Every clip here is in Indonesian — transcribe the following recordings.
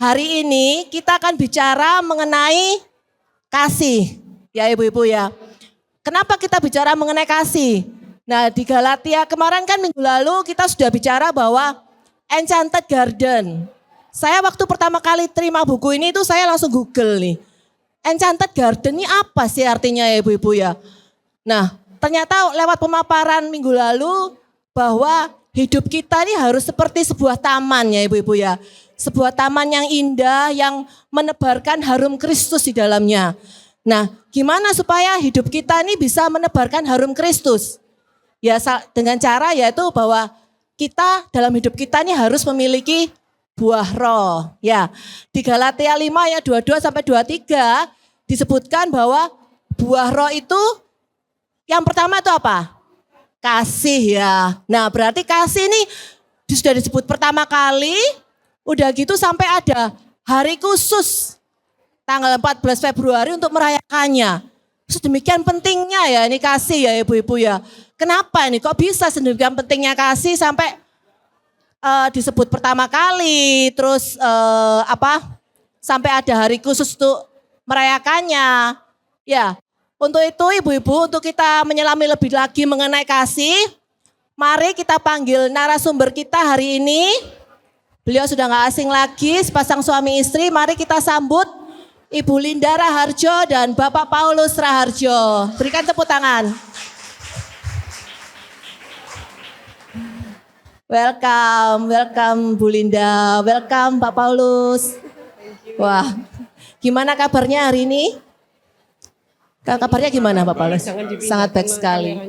Hari ini kita akan bicara mengenai kasih. Ya ibu-ibu ya. Kenapa kita bicara mengenai kasih? Nah di Galatia kemarin kan minggu lalu kita sudah bicara bahwa Enchanted Garden. Saya waktu pertama kali terima buku ini itu saya langsung Google nih. Enchanted Garden ini apa sih artinya ya ibu-ibu ya? Nah ternyata lewat pemaparan minggu lalu bahwa hidup kita ini harus seperti sebuah taman ya ibu-ibu ya. Sebuah taman yang indah yang menebarkan harum Kristus di dalamnya. Nah gimana supaya hidup kita ini bisa menebarkan harum Kristus? Ya dengan cara yaitu bahwa kita dalam hidup kita ini harus memiliki buah roh. Ya di Galatia 5 ayat 22 sampai 23 disebutkan bahwa buah roh itu yang pertama itu apa? Kasih ya. Nah berarti kasih ini sudah disebut pertama kali. Udah gitu sampai ada hari khusus tanggal 14 Februari untuk merayakannya. Sedemikian pentingnya ya ini kasih ya ibu-ibu ya. Kenapa ini kok bisa sedemikian pentingnya kasih sampai disebut pertama kali. Terus sampai ada hari khusus untuk merayakannya. Ya untuk itu ibu-ibu untuk kita menyelami lebih lagi mengenai kasih. Mari kita panggil narasumber kita hari ini. Beliau sudah gak asing lagi, sepasang suami istri. Mari kita sambut Ibu Linda Raharjo dan Bapak Paulus Raharjo. Berikan tepuk tangan. Welcome Bu Linda, welcome Pak Paulus. Wah, gimana kabarnya hari ini? Kabarnya gimana Pak Paulus? Sangat baik sekali.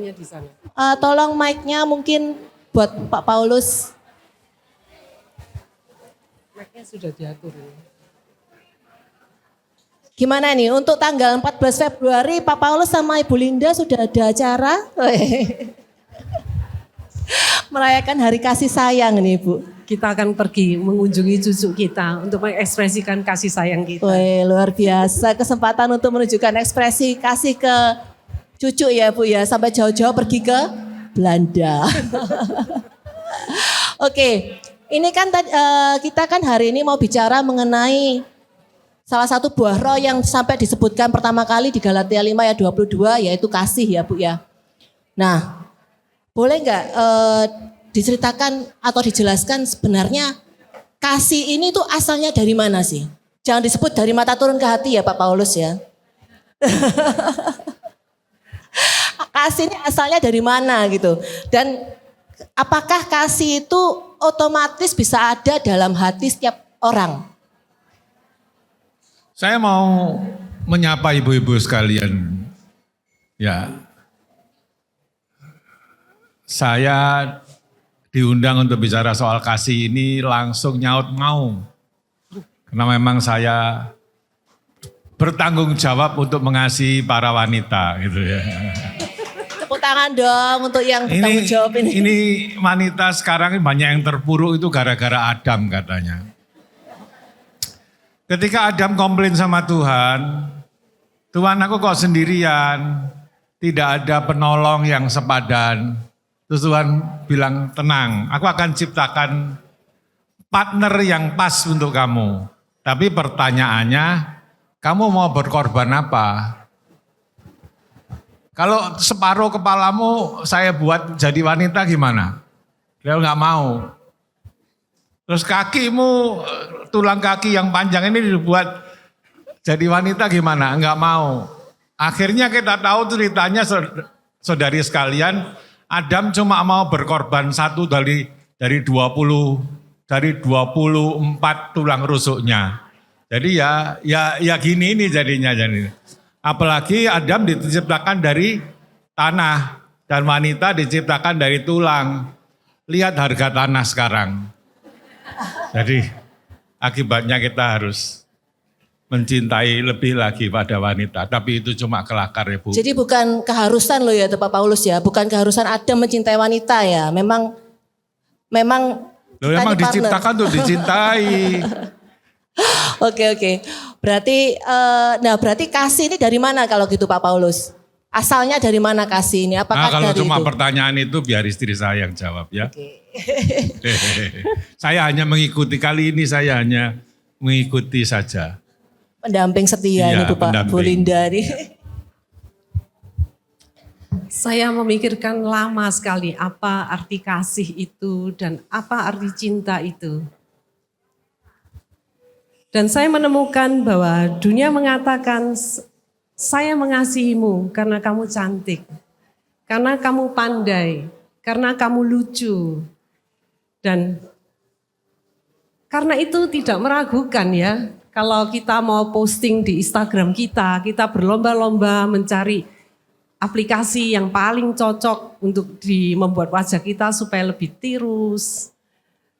Tolong mic-nya mungkin buat Pak Paulus. Mic-nya sudah diatur. Gimana nih untuk tanggal 14 Februari Pak Paulus sama Ibu Linda sudah ada acara? Merayakan hari kasih sayang nih Bu. Kita akan pergi mengunjungi cucu kita untuk mengekspresikan kasih sayang kita. Wih, luar biasa kesempatan untuk menunjukkan ekspresi kasih ke cucu ya Bu ya. Sampai jauh-jauh pergi ke Belanda. Oke. Ini kan kita kan hari ini mau bicara mengenai salah satu buah roh yang sampai disebutkan pertama kali di Galatia 5 ayat 22 yaitu kasih ya Bu ya. Nah boleh nggak diceritakan atau dijelaskan sebenarnya kasih ini tuh asalnya dari mana sih? Jangan disebut dari mata turun ke hati ya Pak Paulus ya. Kasih ini asalnya dari mana gitu. Dan apakah kasih itu otomatis bisa ada dalam hati setiap orang? Saya mau menyapa ibu-ibu sekalian. Ya, saya diundang untuk bicara soal kasih ini langsung nyaut mau. Karena memang saya bertanggung jawab untuk mengasihi para wanita gitu ya. Tepuk tangan dong untuk yang bertanggung jawab ini. Ini wanita sekarang banyak yang terpuruk itu gara-gara Adam katanya. Ketika Adam komplain sama Tuhan, Tuhan aku kok sendirian, tidak ada penolong yang sepadan. Terus Tuhan bilang tenang, aku akan ciptakan partner yang pas untuk kamu. Tapi pertanyaannya, kamu mau berkorban apa? Kalau separuh kepalamu saya buat jadi wanita gimana? Dia nggak mau. Terus kakimu, tulang kaki yang panjang ini dibuat jadi wanita gimana? Enggak mau. Akhirnya kita tahu ceritanya saudari sekalian, Adam cuma mau berkorban satu dari 24 tulang rusuknya. Jadi ya gini ini jadinya. Apalagi Adam diciptakan dari tanah dan wanita diciptakan dari tulang. Lihat harga tanah sekarang. Jadi akibatnya kita harus mencintai lebih lagi pada wanita. Tapi itu cuma kelakar ya Bu. Jadi bukan keharusan loh ya Pak Paulus ya. Bukan keharusan Adam mencintai wanita ya. Memang loh, memang diciptakan untuk dicintai. Oke. Berarti kasih ini dari mana kalau gitu Pak Paulus? Asalnya dari mana kasih ini? Apakah kalau dari cuma itu? pertanyaan itu biar istri saya yang jawab ya. Oke. Saya hanya mengikuti kali ini, saya hanya mengikuti saja. Pendamping setia Iya, ini Bu Pak pendamping. Bu Linda nih. Saya memikirkan lama sekali apa arti kasih itu dan apa arti cinta itu. Dan saya menemukan bahwa dunia mengatakan saya mengasihimu karena kamu cantik, karena kamu pandai, karena kamu lucu. Dan karena itu tidak meragukan ya, kalau kita mau posting di Instagram kita berlomba-lomba mencari aplikasi yang paling cocok untuk membuat wajah kita supaya lebih tirus,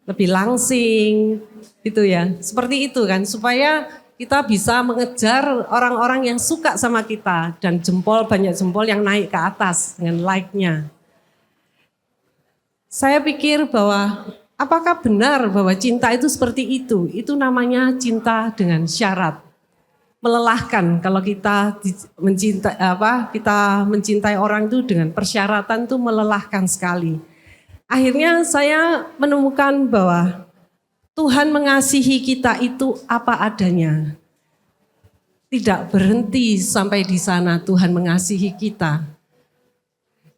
lebih langsing, gitu ya. Seperti itu kan, supaya kita bisa mengejar orang-orang yang suka sama kita dan banyak jempol yang naik ke atas dengan like-nya. Saya pikir bahwa apakah benar bahwa cinta itu seperti itu? Itu namanya cinta dengan syarat. Melelahkan kalau kita mencintai orang itu dengan persyaratan itu melelahkan sekali. Akhirnya saya menemukan bahwa Tuhan mengasihi kita itu apa adanya. Tidak berhenti sampai di sana Tuhan mengasihi kita.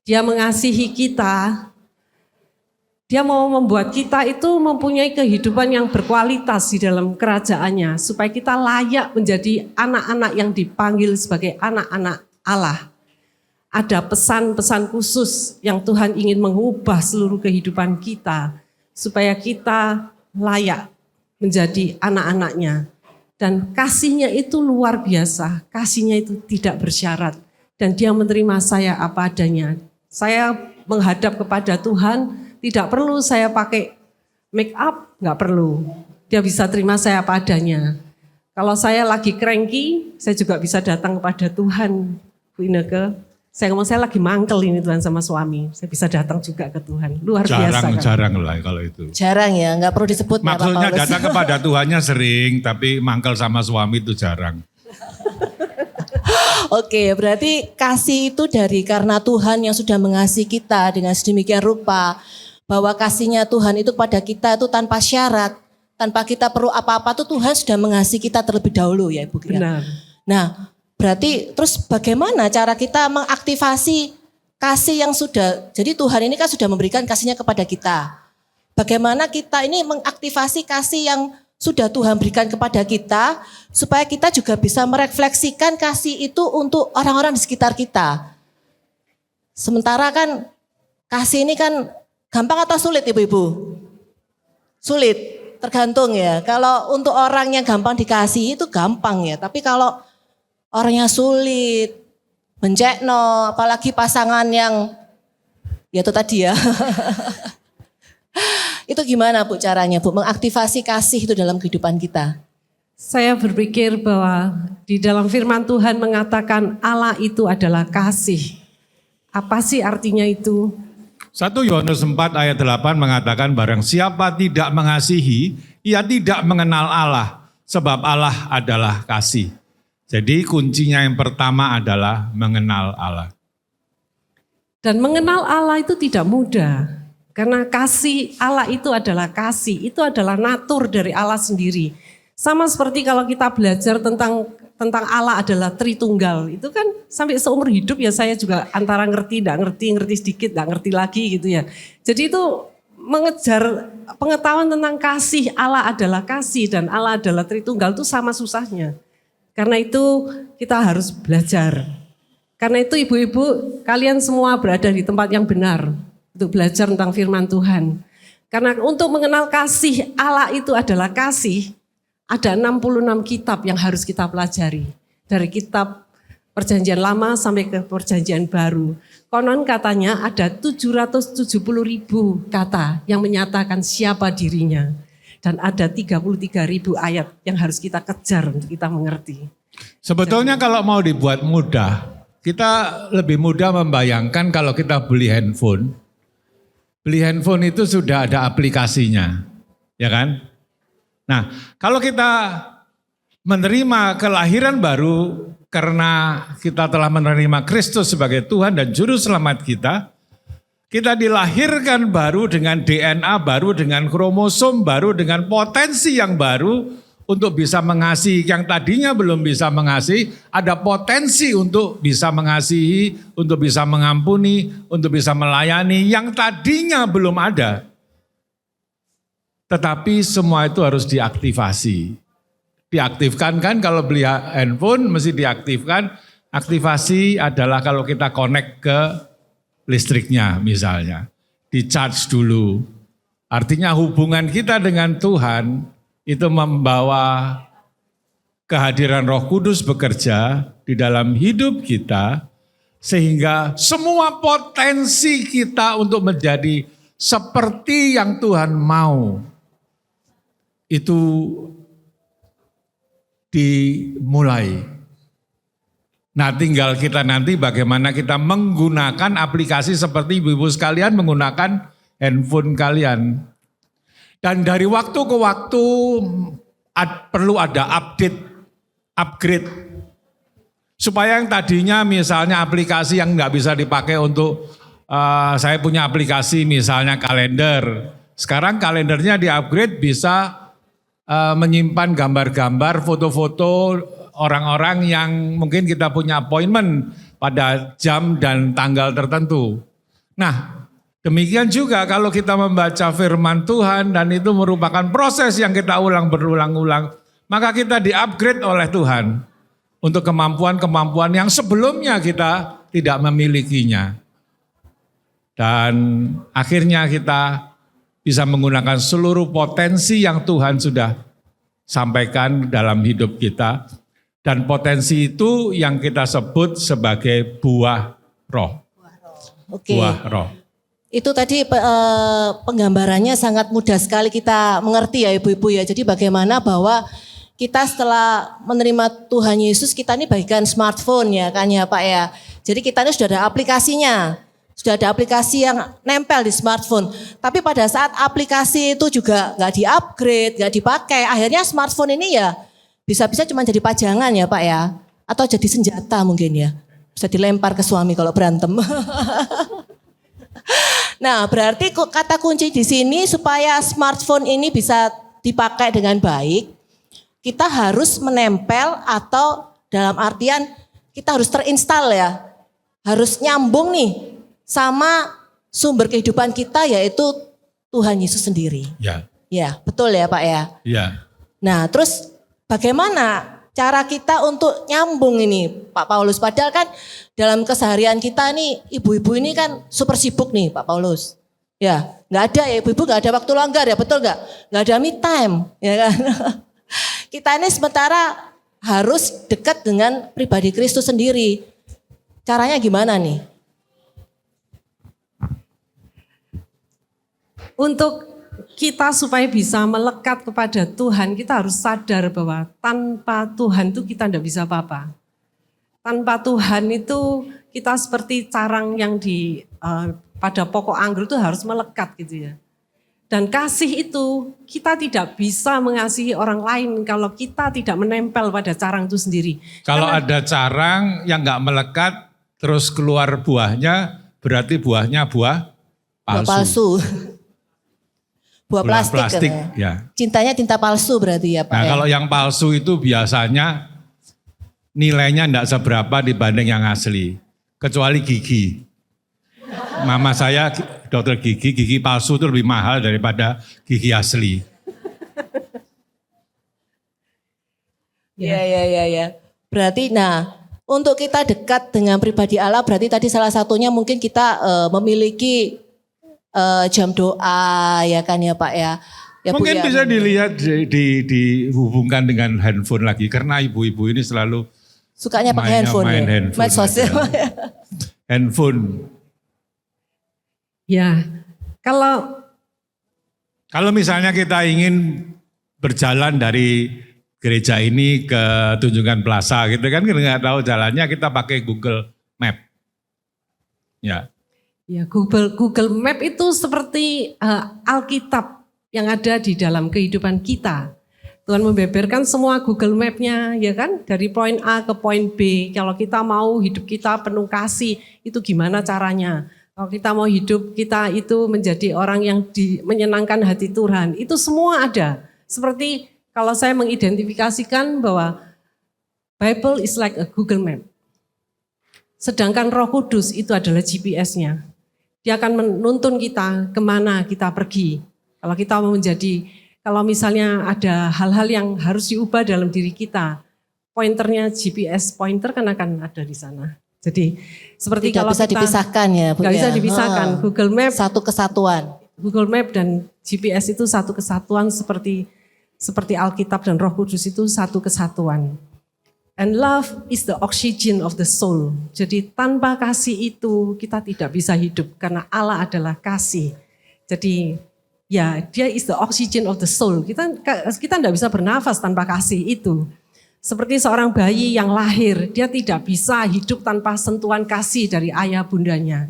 Dia mengasihi kita. Dia mau membuat kita itu mempunyai kehidupan yang berkualitas di dalam kerajaannya. Supaya kita layak menjadi anak-anak yang dipanggil sebagai anak-anak Allah. Ada pesan-pesan khusus yang Tuhan ingin mengubah seluruh kehidupan kita. Supaya kita layak menjadi anak-anaknya. Dan kasihnya itu luar biasa. Kasihnya itu tidak bersyarat. Dan dia menerima saya apa adanya. Saya menghadap kepada Tuhan. Tidak perlu saya pakai make up, nggak perlu. Dia bisa terima saya apa adanya. Kalau saya lagi cranky, saya juga bisa datang kepada Tuhan. Bu Ineke, saya ngomong saya lagi mangkel ini Tuhan sama suami. Saya bisa datang juga ke Tuhan. Luar biasa kan? Jarang lah kalau itu. Jarang ya, nggak perlu disebut. Maksudnya ya, Pak Paulus. datang kepada Tuhannya sering, tapi mangkel sama suami itu jarang. Oke, berarti kasih itu karena Tuhan yang sudah mengasihi kita dengan sedemikian rupa. Bahwa kasihnya Tuhan itu pada kita itu tanpa syarat. Tanpa kita perlu apa-apa tuh Tuhan sudah mengasihi kita terlebih dahulu ya Ibu. Benar. Nah, berarti terus bagaimana cara kita mengaktifasi kasih yang sudah, jadi Tuhan ini kan sudah memberikan kasihnya kepada kita. Bagaimana kita ini mengaktifasi kasih yang sudah Tuhan berikan kepada kita, supaya kita juga bisa merefleksikan kasih itu untuk orang-orang di sekitar kita. Sementara kan kasih ini kan gampang atau sulit Ibu-Ibu? Sulit, tergantung ya. Kalau untuk orang yang gampang dikasih itu gampang ya. Tapi kalau orangnya sulit, mencekno, apalagi pasangan yang, ya itu tadi ya. Itu gimana Bu caranya Bu, mengaktifasi kasih itu dalam kehidupan kita? Saya berpikir bahwa di dalam firman Tuhan mengatakan Allah itu adalah kasih. Apa sih artinya itu? 1 Yohanes 4 ayat 8 mengatakan barang siapa tidak mengasihi, ia tidak mengenal Allah. Sebab Allah adalah kasih. Jadi kuncinya yang pertama adalah mengenal Allah. Dan mengenal Allah itu tidak mudah. Karena kasih Allah itu adalah kasih. Itu adalah natur dari Allah sendiri. Sama seperti kalau kita belajar tentang Allah adalah Tritunggal. Itu kan sampai seumur hidup ya saya juga antara ngerti, ngerti sedikit, tidak ngerti lagi gitu ya. Jadi itu mengejar pengetahuan tentang kasih, Allah adalah kasih dan Allah adalah Tritunggal itu sama susahnya. Karena itu kita harus belajar. Karena itu ibu-ibu kalian semua berada di tempat yang benar untuk belajar tentang firman Tuhan. Karena untuk mengenal kasih Allah itu adalah kasih. Ada 66 kitab yang harus kita pelajari. Dari kitab Perjanjian Lama sampai ke Perjanjian Baru. Konon katanya ada 770.000 kata yang menyatakan siapa dirinya. Dan ada 33.000 ayat yang harus kita kejar untuk kita mengerti. Sebetulnya kalau mau dibuat mudah, kita lebih mudah membayangkan kalau kita beli handphone. Beli handphone itu sudah ada aplikasinya, ya kan? Nah, kalau kita menerima kelahiran baru karena kita telah menerima Kristus sebagai Tuhan dan Juru Selamat kita dilahirkan baru dengan DNA baru, dengan kromosom baru, dengan potensi yang baru untuk bisa mengasihi. Yang tadinya belum bisa mengasihi, ada potensi untuk bisa mengasihi, untuk bisa mengampuni, untuk bisa melayani. Yang tadinya belum ada. Tetapi semua itu harus diaktifasi. Diaktifkan kan kalau beli handphone mesti diaktifkan. Aktivasi adalah kalau kita connect ke listriknya misalnya. Di-charge dulu. Artinya hubungan kita dengan Tuhan itu membawa kehadiran Roh Kudus bekerja di dalam hidup kita. Sehingga semua potensi kita untuk menjadi seperti yang Tuhan mau. Itu dimulai. Nah tinggal kita nanti bagaimana kita menggunakan aplikasi seperti ibu-ibu sekalian menggunakan handphone kalian. Dan dari waktu ke waktu perlu ada upgrade. Supaya yang tadinya misalnya aplikasi yang nggak bisa dipakai untuk, saya punya aplikasi misalnya kalender. Sekarang kalendernya di-upgrade bisa menyimpan gambar-gambar, foto-foto orang-orang yang mungkin kita punya appointment pada jam dan tanggal tertentu. Nah, demikian juga kalau kita membaca firman Tuhan dan itu merupakan proses yang kita ulang berulang-ulang, maka kita di-upgrade oleh Tuhan untuk kemampuan-kemampuan yang sebelumnya kita tidak memilikinya. Dan akhirnya kita bisa menggunakan seluruh potensi yang Tuhan sudah sampaikan dalam hidup kita. Dan potensi itu yang kita sebut sebagai buah roh. Oke. Buah roh. Itu tadi penggambarannya sangat mudah sekali kita mengerti ya ibu-ibu ya. Jadi bagaimana bahwa kita setelah menerima Tuhan Yesus, kita ini bagikan smartphone ya kan ya Pak ya. Jadi kita ini sudah ada aplikasinya. Sudah ada aplikasi yang nempel di smartphone. Tapi pada saat aplikasi itu juga nggak di-upgrade, nggak dipakai, akhirnya smartphone ini ya bisa-bisa cuma jadi pajangan ya Pak ya. Atau jadi senjata mungkin ya. Bisa dilempar ke suami kalau berantem. Nah berarti kata kunci di sini supaya smartphone ini bisa dipakai dengan baik, kita harus menempel atau dalam artian kita harus terinstall ya. Harus nyambung nih sama sumber kehidupan kita yaitu Tuhan Yesus sendiri. Ya. Ya, betul ya Pak ya. Ya. Nah, terus bagaimana cara kita untuk nyambung ini Pak Paulus? Padahal kan dalam keseharian kita nih ibu-ibu ini kan super sibuk nih Pak Paulus. Ya, nggak ada ya ibu-ibu nggak ada waktu longgar ya, betul nggak? Nggak ada me time, ya kan? Kita ini sementara harus dekat dengan pribadi Kristus sendiri. Caranya gimana nih? Untuk kita supaya bisa melekat kepada Tuhan, kita harus sadar bahwa tanpa Tuhan itu kita tidak bisa apa-apa. Tanpa Tuhan itu kita seperti carang yang pada pokok anggur itu harus melekat gitu ya. Dan kasih itu kita tidak bisa mengasihi orang lain kalau kita tidak menempel pada carang itu sendiri. Kalau ada carang yang nggak melekat terus keluar buahnya, berarti buahnya buah palsu. Buah palsu. Buah plastik ya. Cintanya cinta palsu berarti ya Pak. Nah ya? kalau yang palsu itu biasanya nilainya enggak seberapa dibanding yang asli. Kecuali gigi. Mama saya dokter gigi palsu itu lebih mahal daripada gigi asli. Ya. Berarti untuk kita dekat dengan pribadi Allah berarti tadi salah satunya mungkin kita memiliki jam doa ya kan ya Pak ya. Ya, mungkin Bu, ya, bisa dilihat dihubungkan dengan handphone lagi karena ibu-ibu ini selalu sukanya pakai handphone. Main ya? handphone. Medsos ya. Handphone. Ya, kalau misalnya kita ingin berjalan dari gereja ini ke Tunjungan Plaza gitu kan, kita nggak tahu jalannya, kita pakai Google Map. Ya. Ya, Google Map itu seperti Alkitab yang ada di dalam kehidupan kita. Tuhan membeberkan semua Google Map-nya, ya kan? Dari poin A ke poin B. Kalau kita mau hidup kita penuh kasih, itu gimana caranya? Kalau kita mau hidup kita itu menjadi orang yang menyenangkan hati Tuhan, itu semua ada. Seperti kalau saya mengidentifikasikan bahwa Bible is like a Google Map. Sedangkan Roh Kudus itu adalah GPS-nya. Dia akan menuntun kita kemana kita pergi. Kalau kita mau kalau misalnya ada hal-hal yang harus diubah dalam diri kita, pointernya GPS pointer kan akan ada di sana. Jadi seperti Tidak kalau bisa dipisahkan ya Bu. nggak bisa ya? dipisahkan. Google Map, Satu kesatuan. Google Map dan GPS itu satu kesatuan seperti Alkitab dan Roh Kudus itu satu kesatuan. And love is the oxygen of the soul. Jadi tanpa kasih itu kita tidak bisa hidup karena Allah adalah kasih. Jadi ya dia is the oxygen of the soul. Kita tidak bisa bernafas tanpa kasih itu. Seperti seorang bayi yang lahir, dia tidak bisa hidup tanpa sentuhan kasih dari ayah bundanya.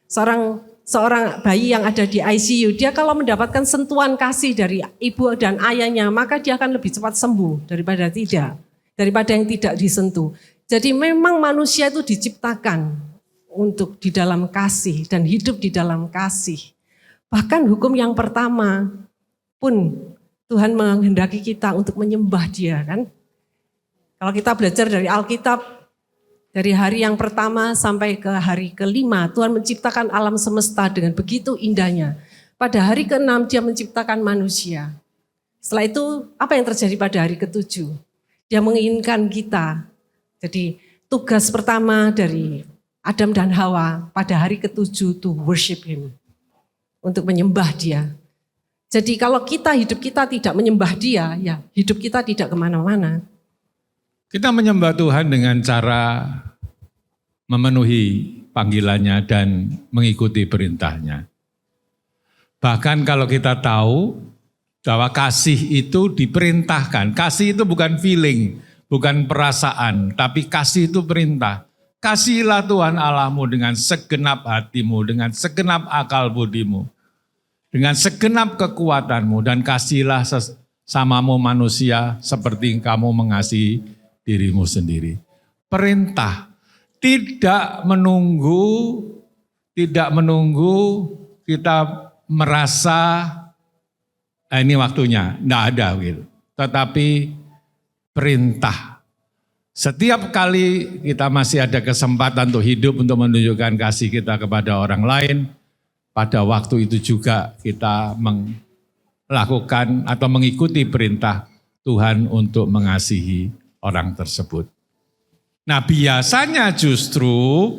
Seorang bayi yang ada di ICU, dia kalau mendapatkan sentuhan kasih dari ibu dan ayahnya, maka dia akan lebih cepat sembuh daripada yang tidak disentuh. Jadi memang manusia itu diciptakan untuk di dalam kasih dan hidup di dalam kasih. Bahkan hukum yang pertama pun Tuhan menghendaki kita untuk menyembah Dia kan. Kalau kita belajar dari Alkitab, dari hari yang pertama sampai ke hari kelima, Tuhan menciptakan alam semesta dengan begitu indahnya. Pada hari keenam Dia menciptakan manusia. Setelah itu apa yang terjadi pada hari ketujuh? Dia menginginkan kita. Jadi tugas pertama dari Adam dan Hawa pada hari ketujuh to worship Him. Untuk menyembah Dia. Jadi kalau hidup kita tidak menyembah Dia, ya hidup kita tidak kemana-mana. Kita menyembah Tuhan dengan cara memenuhi panggilannya dan mengikuti perintahnya. Bahkan kalau kita tahu bahwa kasih itu diperintahkan. Kasih itu bukan feeling, bukan perasaan, tapi kasih itu perintah. Kasihilah Tuhan Allahmu dengan segenap hatimu, dengan segenap akal budimu, dengan segenap kekuatanmu, dan kasihilah sesamamu manusia seperti kamu mengasihi dirimu sendiri. Perintah, tidak menunggu kita merasa ini waktunya, enggak ada gitu. Tetapi perintah. Setiap kali kita masih ada kesempatan untuk hidup, untuk menunjukkan kasih kita kepada orang lain, pada waktu itu juga kita melakukan atau mengikuti perintah Tuhan untuk mengasihi orang tersebut. Nah biasanya justru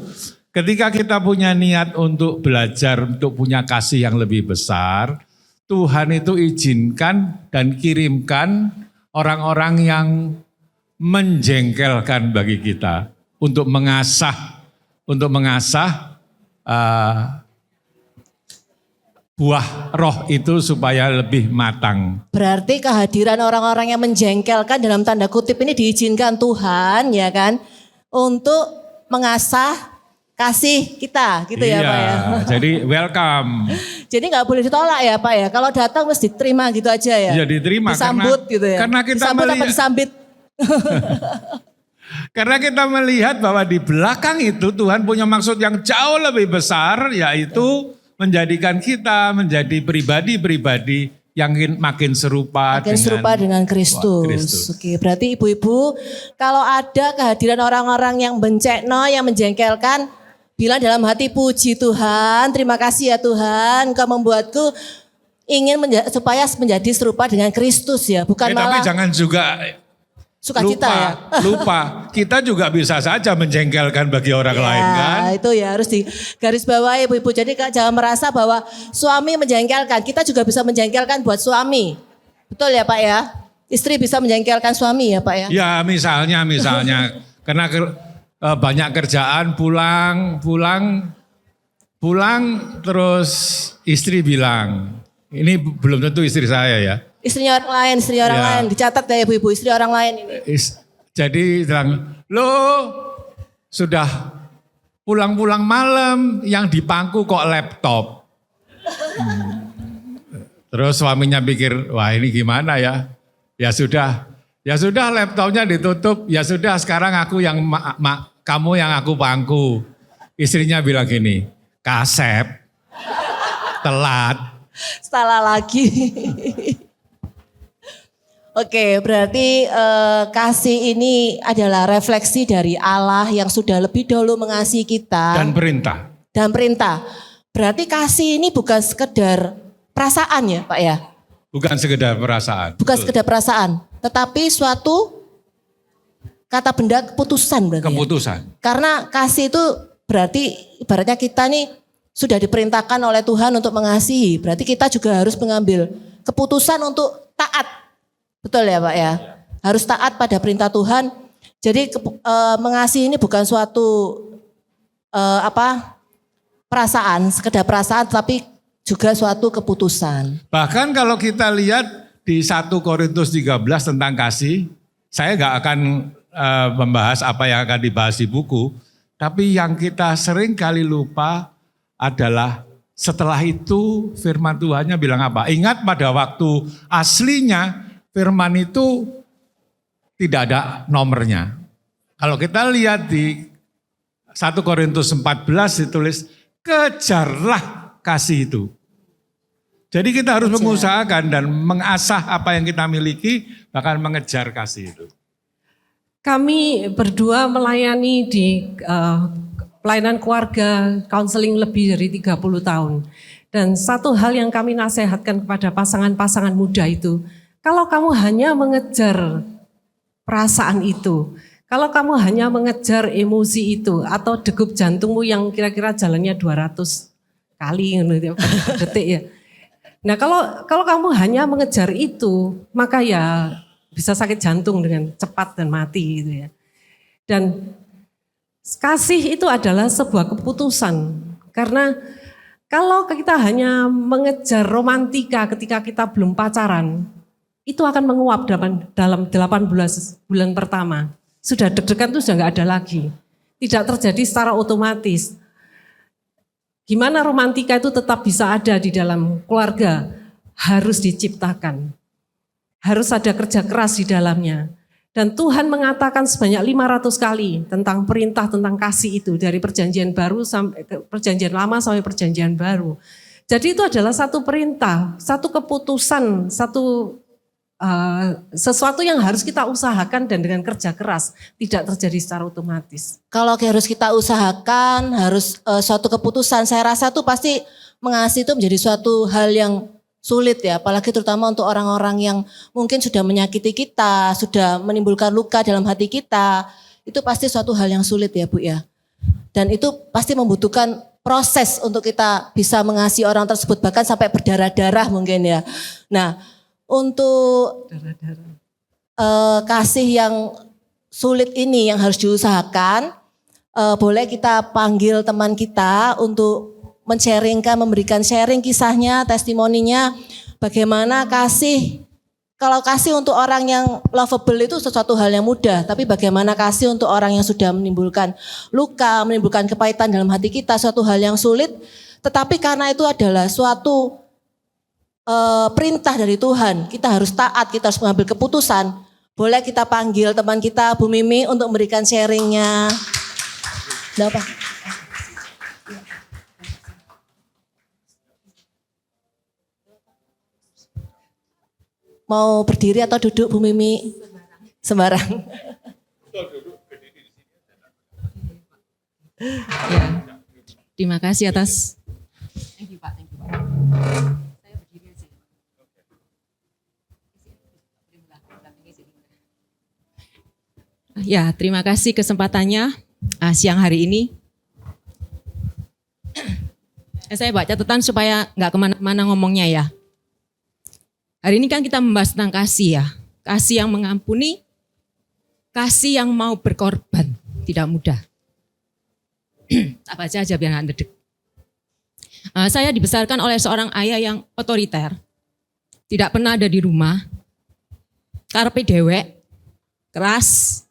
ketika kita punya niat untuk belajar, untuk punya kasih yang lebih besar, Tuhan itu izinkan dan kirimkan orang-orang yang menjengkelkan bagi kita untuk mengasah buah roh itu supaya lebih matang. Berarti kehadiran orang-orang yang menjengkelkan dalam tanda kutip ini diizinkan Tuhan ya kan untuk mengasah kasih kita gitu ya Pak ya. Jadi welcome. Jadi nggak boleh ditolak ya Pak ya. Kalau datang mesti diterima gitu aja ya. Ya diterima disambut karena, gitu ya. Karena kita disambut apa disambit? Karena kita melihat bahwa di belakang itu Tuhan punya maksud yang jauh lebih besar, yaitu menjadikan kita menjadi pribadi-pribadi yang makin serupa dengan Kristus. Oke, berarti ibu-ibu kalau ada kehadiran orang-orang yang bencekno, yang menjengkelkan, bilang dalam hati, puji Tuhan, terima kasih ya Tuhan, Engkau membuatku ingin supaya menjadi serupa dengan Kristus ya, bukan malah. Tapi jangan juga sukacita ya. Lupa, kita juga bisa saja menjengkelkan bagi orang lain kan. Itu ya harus digarisbawahi ibu-ibu. Jadi jangan merasa bahwa suami menjengkelkan, kita juga bisa menjengkelkan buat suami. Betul ya Pak ya? Istri bisa menjengkelkan suami ya Pak ya? Ya misalnya karena banyak kerjaan pulang terus istri bilang, ini belum tentu istri saya ya. Istrinya orang lain, dicatat ya ibu-ibu, istri orang lain ini. Jadi bilang, lo sudah pulang-pulang malam yang di pangku kok laptop. Terus suaminya pikir, wah ini gimana ya? Ya sudah laptopnya ditutup, ya sudah sekarang aku yang kamu yang aku pangku. Istrinya bilang gini, kasep, telat. Salah lagi. Oke, berarti kasih ini adalah refleksi dari Allah yang sudah lebih dahulu mengasihi kita. Dan perintah. Dan perintah. Berarti kasih ini bukan sekedar perasaan ya Pak ya? Bukan sekedar perasaan. Bukan Betul. sekedar perasaan. Tetapi suatu kata benda keputusan berarti ya? Keputusan. Karena kasih itu berarti ibaratnya kita nih sudah diperintahkan oleh Tuhan untuk mengasihi. Berarti kita juga harus mengambil keputusan untuk taat. Betul ya Pak ya? Harus taat pada perintah Tuhan. Jadi mengasihi ini bukan suatu perasaan, sekedar perasaan, tapi juga suatu keputusan. Bahkan kalau kita lihat di 1 Korintus 13 tentang kasih, saya nggak akan membahas apa yang akan dibahas di buku, tapi yang kita sering kali lupa adalah setelah itu firman Tuhannya bilang apa? Ingat pada waktu aslinya firman itu tidak ada nomornya. Kalau kita lihat di 1 Korintus 14 ditulis, kejarlah kasih itu. Jadi kita harus mengusahakan dan mengasah apa yang kita miliki, bahkan mengejar kasih itu. Kami berdua melayani di pelayanan keluarga, counseling lebih dari 30 tahun. Dan satu hal yang kami nasihatkan kepada pasangan-pasangan muda itu, kalau kamu hanya mengejar perasaan itu, kalau kamu hanya mengejar emosi itu, atau degup jantungmu yang kira-kira jalannya 200 kali per detik ya. Nah kalau kamu hanya mengejar itu, maka ya bisa sakit jantung dengan cepat dan mati gitu ya. Dan kasih itu adalah sebuah keputusan, karena kalau kita hanya mengejar romantika ketika kita belum pacaran, itu akan menguap dalam 18 bulan pertama. Sudah deg-degan itu sudah nggak ada lagi. Tidak terjadi secara otomatis. Gimana romantika itu tetap bisa ada di dalam keluarga? Harus diciptakan. Harus ada kerja keras di dalamnya. Dan Tuhan mengatakan sebanyak 500 kali tentang perintah, tentang kasih itu. Dari perjanjian baru sampai perjanjian lama sampai perjanjian baru. Jadi itu adalah satu perintah, satu keputusan, sesuatu yang harus kita usahakan dan dengan kerja keras, tidak terjadi secara otomatis. Kalau harus kita usahakan, harus suatu keputusan, saya rasa tuh pasti mengasihi itu menjadi suatu hal yang sulit ya, apalagi terutama untuk orang-orang yang mungkin sudah menyakiti kita, sudah menimbulkan luka dalam hati kita, itu pasti suatu hal yang sulit ya Bu ya. Dan itu pasti membutuhkan proses untuk kita bisa mengasihi orang tersebut, bahkan sampai berdarah-darah mungkin ya. Nah, untuk kasih yang sulit ini yang harus diusahakan, boleh kita panggil teman kita untuk memberikan sharing kisahnya, testimoninya, bagaimana kasih. Kalau kasih untuk orang yang lovable itu sesuatu hal yang mudah, tapi bagaimana kasih untuk orang yang sudah menimbulkan luka, menimbulkan kepahitan dalam hati kita, suatu hal yang sulit, tetapi karena itu adalah suatu perintah dari Tuhan, kita harus taat, kita harus mengambil keputusan. Boleh kita panggil teman kita Bu Mimi untuk memberikan sharingnya. Apa? Mau berdiri atau duduk Bu Mimi? Sembarang. Ya. Terima kasih atas. Thank you Pak. Ya, terima kasih kesempatannya siang hari ini. Saya baca catatan supaya nggak kemana-mana ngomongnya ya. Hari ini kan kita membahas tentang kasih ya. Kasih yang mengampuni, kasih yang mau berkorban, tidak mudah. Apa aja biar nggak ngedek. Saya dibesarkan oleh seorang ayah yang otoriter. Tidak pernah ada di rumah. Karpe dewek, keras,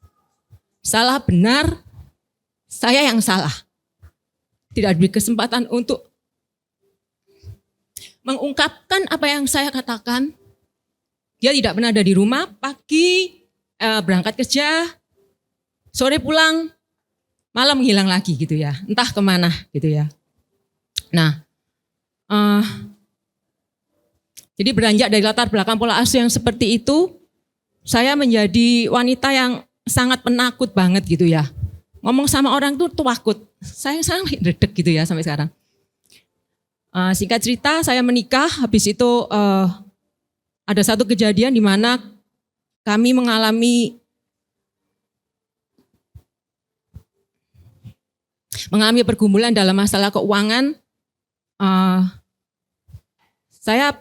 salah benar, saya yang salah. Tidak diberi kesempatan untuk mengungkapkan apa yang saya katakan. Dia tidak pernah ada di rumah, pagi berangkat kerja, sore pulang, malam hilang lagi gitu ya. Entah kemana gitu ya. Nah, jadi beranjak dari latar belakang pola asuh yang seperti itu, saya menjadi wanita yang sangat penakut banget gitu ya. Ngomong sama orang tuh takut. Saya sampai dedek gitu ya sampai sekarang. Singkat cerita, saya menikah, habis itu ada satu kejadian di mana kami mengalami pergumulan dalam masalah keuangan.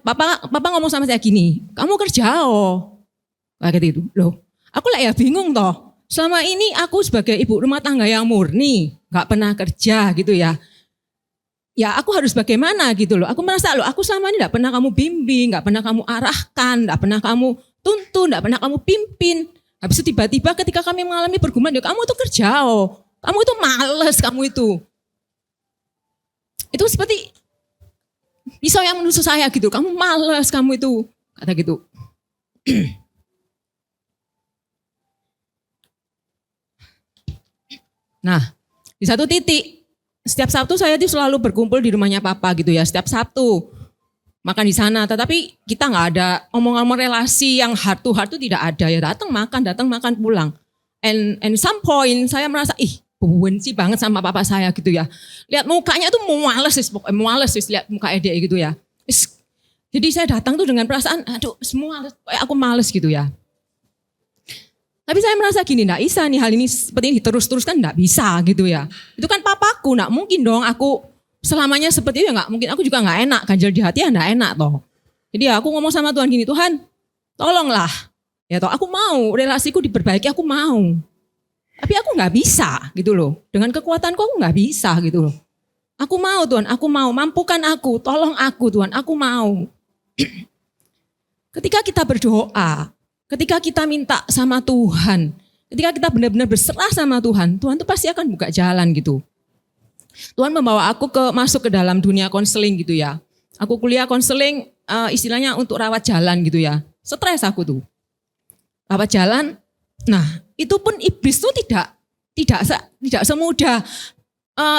Papa ngomong sama saya gini, kamu kerja kayak gitu. Loh, aku lah ya bingung toh. Selama ini aku sebagai ibu rumah tangga yang murni, nggak pernah kerja gitu ya. Ya aku harus bagaimana gitu loh. Aku merasa loh, aku selama ini nggak pernah kamu bimbing, nggak pernah kamu arahkan, nggak pernah kamu tuntun, nggak pernah kamu pimpin. Habis itu tiba-tiba ketika kami mengalami pergumulan, kamu tuh kerja kamu itu males, kamu itu. Itu seperti pisau yang menusuk saya gitu, kamu males, kamu itu. Kata gitu. Nah, di satu titik, setiap Sabtu saya tuh selalu berkumpul di rumahnya Papa gitu ya, setiap Sabtu. Makan di sana, tetapi kita nggak ada omong-omong relasi yang heart to heart itu tidak ada ya, datang makan pulang. And some point saya merasa, benci banget sama papa saya gitu ya. Lihat mukanya tuh males lihat muka dia gitu ya. Jadi saya datang tuh dengan perasaan, aduh semua aku males gitu ya. Tapi saya merasa gini, enggak bisa nih hal ini seperti ini terus-teruskan enggak bisa gitu ya. Itu kan papaku, enggak mungkin dong aku selamanya seperti itu ya enggak mungkin. Aku juga enggak enak, ganjel di hati ya enggak enak toh. Jadi ya aku ngomong sama Tuhan gini, Tuhan tolonglah. Ya toh aku mau relasiku diperbaiki, aku mau. Tapi aku enggak bisa gitu loh. Dengan kekuatanku aku enggak bisa gitu loh. Aku mau Tuhan, aku mau, mampukan aku, tolong aku Tuhan, aku mau. Ketika kita berdoa, ketika kita minta sama Tuhan, ketika kita benar-benar berserah sama Tuhan, Tuhan tuh pasti akan buka jalan gitu. Tuhan membawa aku masuk ke dalam dunia konseling gitu ya. Aku kuliah konseling istilahnya untuk rawat jalan gitu ya. Stres aku tuh. Rawat jalan. Nah, itu pun iblis tuh tidak semudah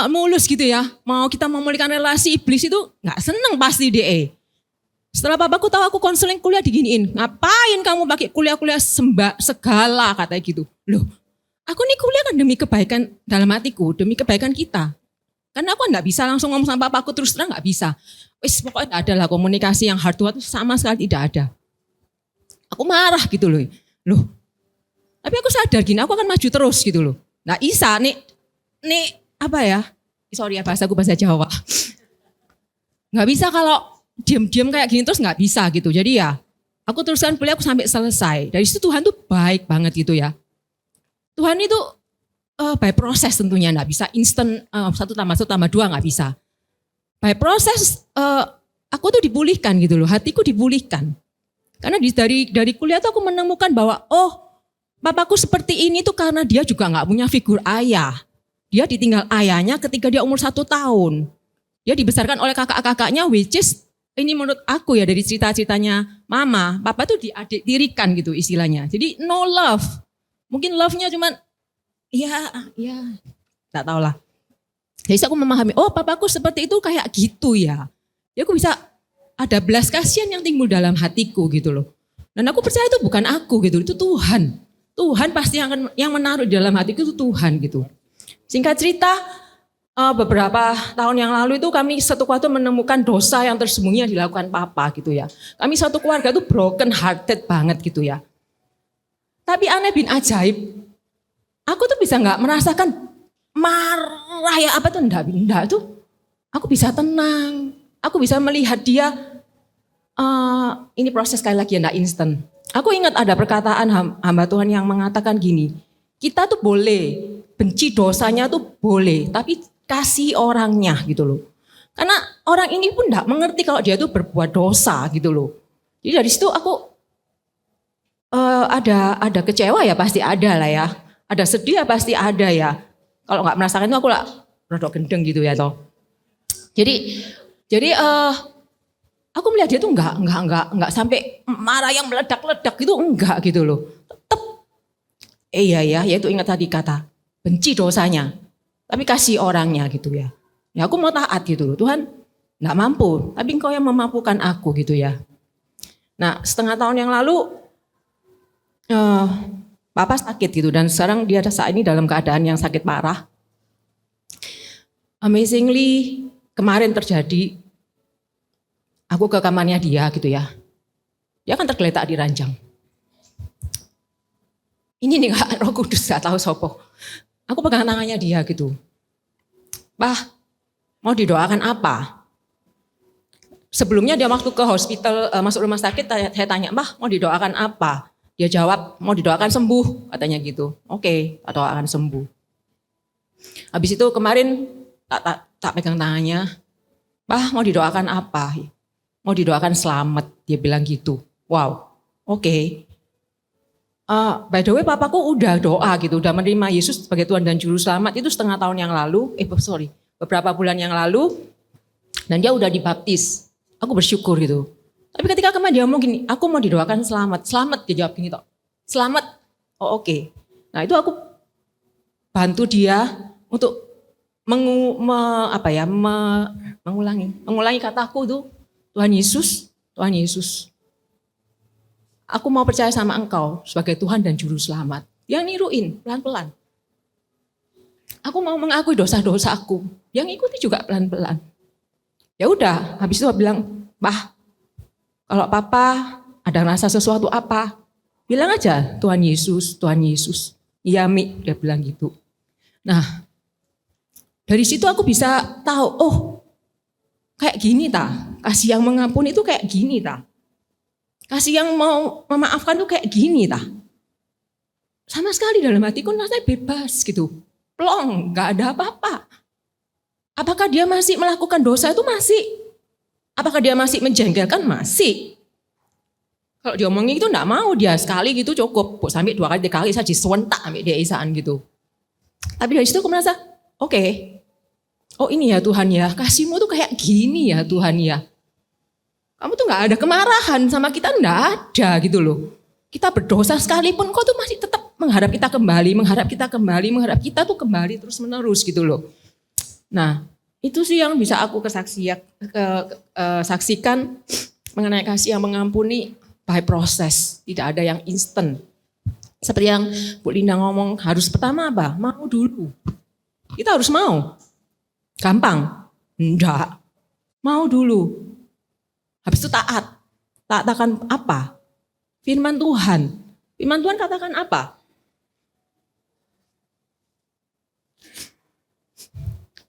mulus gitu ya. Mau kita memulihkan relasi, iblis itu nggak seneng pasti dia. Setelah papaku tahu aku konseling kuliah diginiin, ngapain kamu pakai kuliah-kuliah segala katanya gitu. Loh, aku nih kuliah kan demi kebaikan dalam hatiku, demi kebaikan kita. Karena aku nggak bisa langsung ngomong sama papaku terus terang nggak bisa. Wis pokoknya nggak ada lah komunikasi yang heart to heart sama sekali tidak ada. Aku marah gitu loh. Tapi aku sadar gini, aku akan maju terus gitu loh. Nah Isa nih apa ya? Sorry ya bahasa Jawa. Nggak bisa kalau diam-diam kayak gini terus nggak bisa gitu. Jadi ya aku teruskan kuliah aku sampai selesai. Dari situ Tuhan tuh baik banget gitu ya. Tuhan itu by proses tentunya nggak bisa instan 1 tambah 1 tambah 2 nggak bisa. By proses aku tuh dipulihkan gitu loh, hatiku dipulihkan. Karena dari kuliah tuh aku menemukan bahwa papaku seperti ini tuh karena dia juga nggak punya figur ayah. Dia ditinggal ayahnya ketika dia umur 1 tahun. Dia dibesarkan oleh kakak-kakaknya which is ini menurut aku ya dari cerita-ceritanya mama, papa tuh diadik tirikan gitu istilahnya. Jadi no love. Mungkin love-nya cuman ya tak tahu lah. Jadi aku memahami, papaku seperti itu kayak gitu ya. Ya aku bisa ada belas kasihan yang timbul dalam hatiku gitu loh. Dan aku percaya itu bukan aku gitu, itu Tuhan. Tuhan pasti yang menaruh di dalam hatiku itu Tuhan gitu. Singkat cerita, beberapa tahun yang lalu itu kami satu keluarga menemukan dosa yang tersembunyi yang dilakukan papa gitu ya. Kami satu keluarga itu broken hearted banget gitu ya. Tapi aneh bin ajaib, aku tuh bisa nggak merasakan marah ya apa tuh enggak tuh. Aku bisa tenang, aku bisa melihat dia. Ini proses sekali lagi ya enggak instan. Aku ingat ada perkataan hamba Tuhan yang mengatakan gini, kita tuh boleh benci dosanya tuh boleh, tapi kasih orangnya gitu loh. Karena orang ini pun enggak mengerti kalau dia tuh berbuat dosa gitu loh. Jadi dari situ aku ada kecewa ya pasti ada lah ya. Ada sedih ya pasti ada ya. Kalau nggak merasakan itu aku lah rodok gendeng gitu ya toh. Jadi aku melihat dia tuh enggak sampai marah yang meledak-ledak gitu enggak gitu loh. Tetap ya itu ingat tadi kata benci dosanya. Tapi kasih orangnya gitu ya. Ya aku mau taat gitu loh. Tuhan enggak mampu, tapi Engkau yang memampukan aku gitu ya. Nah, 1/2 tahun yang lalu eh, Papa sakit gitu dan sekarang dia saat ini dalam keadaan yang sakit parah. Amazingly kemarin terjadi, aku ke kamarnya dia gitu ya. Dia kan tergeletak di ranjang. Ini nih Kak, Roh Kudus gak tahu sopo. Aku pegang tangannya dia gitu. Bah, mau didoakan apa? Sebelumnya dia waktu ke hospital, masuk rumah sakit, saya tanya, Bah mau didoakan apa? Dia jawab, mau didoakan sembuh, katanya gitu. Oke, doakan sembuh. Habis itu kemarin tak pegang tangannya, Bah mau didoakan apa? Mau didoakan selamat, dia bilang gitu. Wow, oke. By the way, papaku udah doa gitu, udah menerima Yesus sebagai Tuhan dan Juru Selamat itu setengah tahun yang lalu, beberapa bulan yang lalu, dan dia udah dibaptis. Aku bersyukur gitu. Tapi ketika kemarin dia ngomong gini, aku mau didoakan selamat. Selamat, dia jawab gini toh. Selamat, oh oke. Nah itu aku bantu dia untuk mengulangi kataku tuh, Tuhan Yesus, Tuhan Yesus. Aku mau percaya sama Engkau sebagai Tuhan dan Juru Selamat. Dia niruin pelan-pelan. Aku mau mengakui dosa-dosa aku. Dia ngikuti juga pelan-pelan. Ya udah, habis itu aku bilang, Pak, kalau papa ada rasa sesuatu apa, bilang aja Tuhan Yesus, Tuhan Yesus. Iya Mi, dia bilang gitu. Nah, dari situ aku bisa tahu, oh kayak gini ta, kasih yang mengampuni itu kayak gini ta. Kasih yang mau memaafkan itu kayak gini ta. Sama sekali dalam hatiku rasanya bebas gitu. Plong, gak ada apa-apa. Apakah dia masih melakukan dosa itu masih? Apakah dia masih menjengkelkan? Masih. Kalau diomongin itu enggak mau dia, sekali gitu cukup. Sampai 2 kali 3 kali saja sewentak ambil dia isaan gitu. Tapi dari situ aku merasa, oke. Oh ini ya Tuhan ya, kasihmu tuh kayak gini ya Tuhan ya. Kamu tuh enggak ada kemarahan sama kita, enggak ada gitu loh. Kita berdosa sekalipun kau tuh masih tetap mengharap kita kembali, mengharap kita tuh kembali terus menerus gitu loh. Nah, itu sih yang bisa aku saksikan mengenai kasih yang mengampuni by proses, tidak ada yang instan. Seperti yang Bu Linda ngomong, harus pertama apa? Mau dulu. Kita harus mau. Gampang? Enggak. Mau dulu. Habis itu taat. Taat akan apa? Firman Tuhan. Firman Tuhan katakan apa?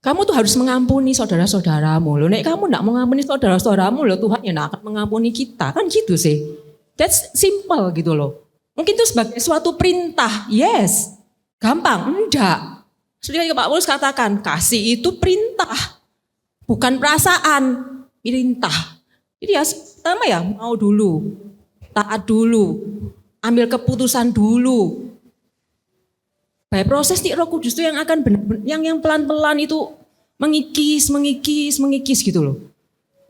Kamu tuh harus mengampuni saudara-saudaramu. Loh, nek kamu enggak mengampuni saudara-saudaramu, loh Tuhan ya enggak akan mengampuni kita. Kan gitu sih. That's simple gitu loh. Mungkin itu sebagai suatu perintah. Yes. Gampang? Enggak. Seperti Pak Paulus katakan, kasih itu perintah. Bukan perasaan. Perintah. Jadi ya pertama ya mau dulu. Taat dulu. Ambil keputusan dulu. By proses nih Roh Kudus itu yang akan yang pelan-pelan itu mengikis gitu loh.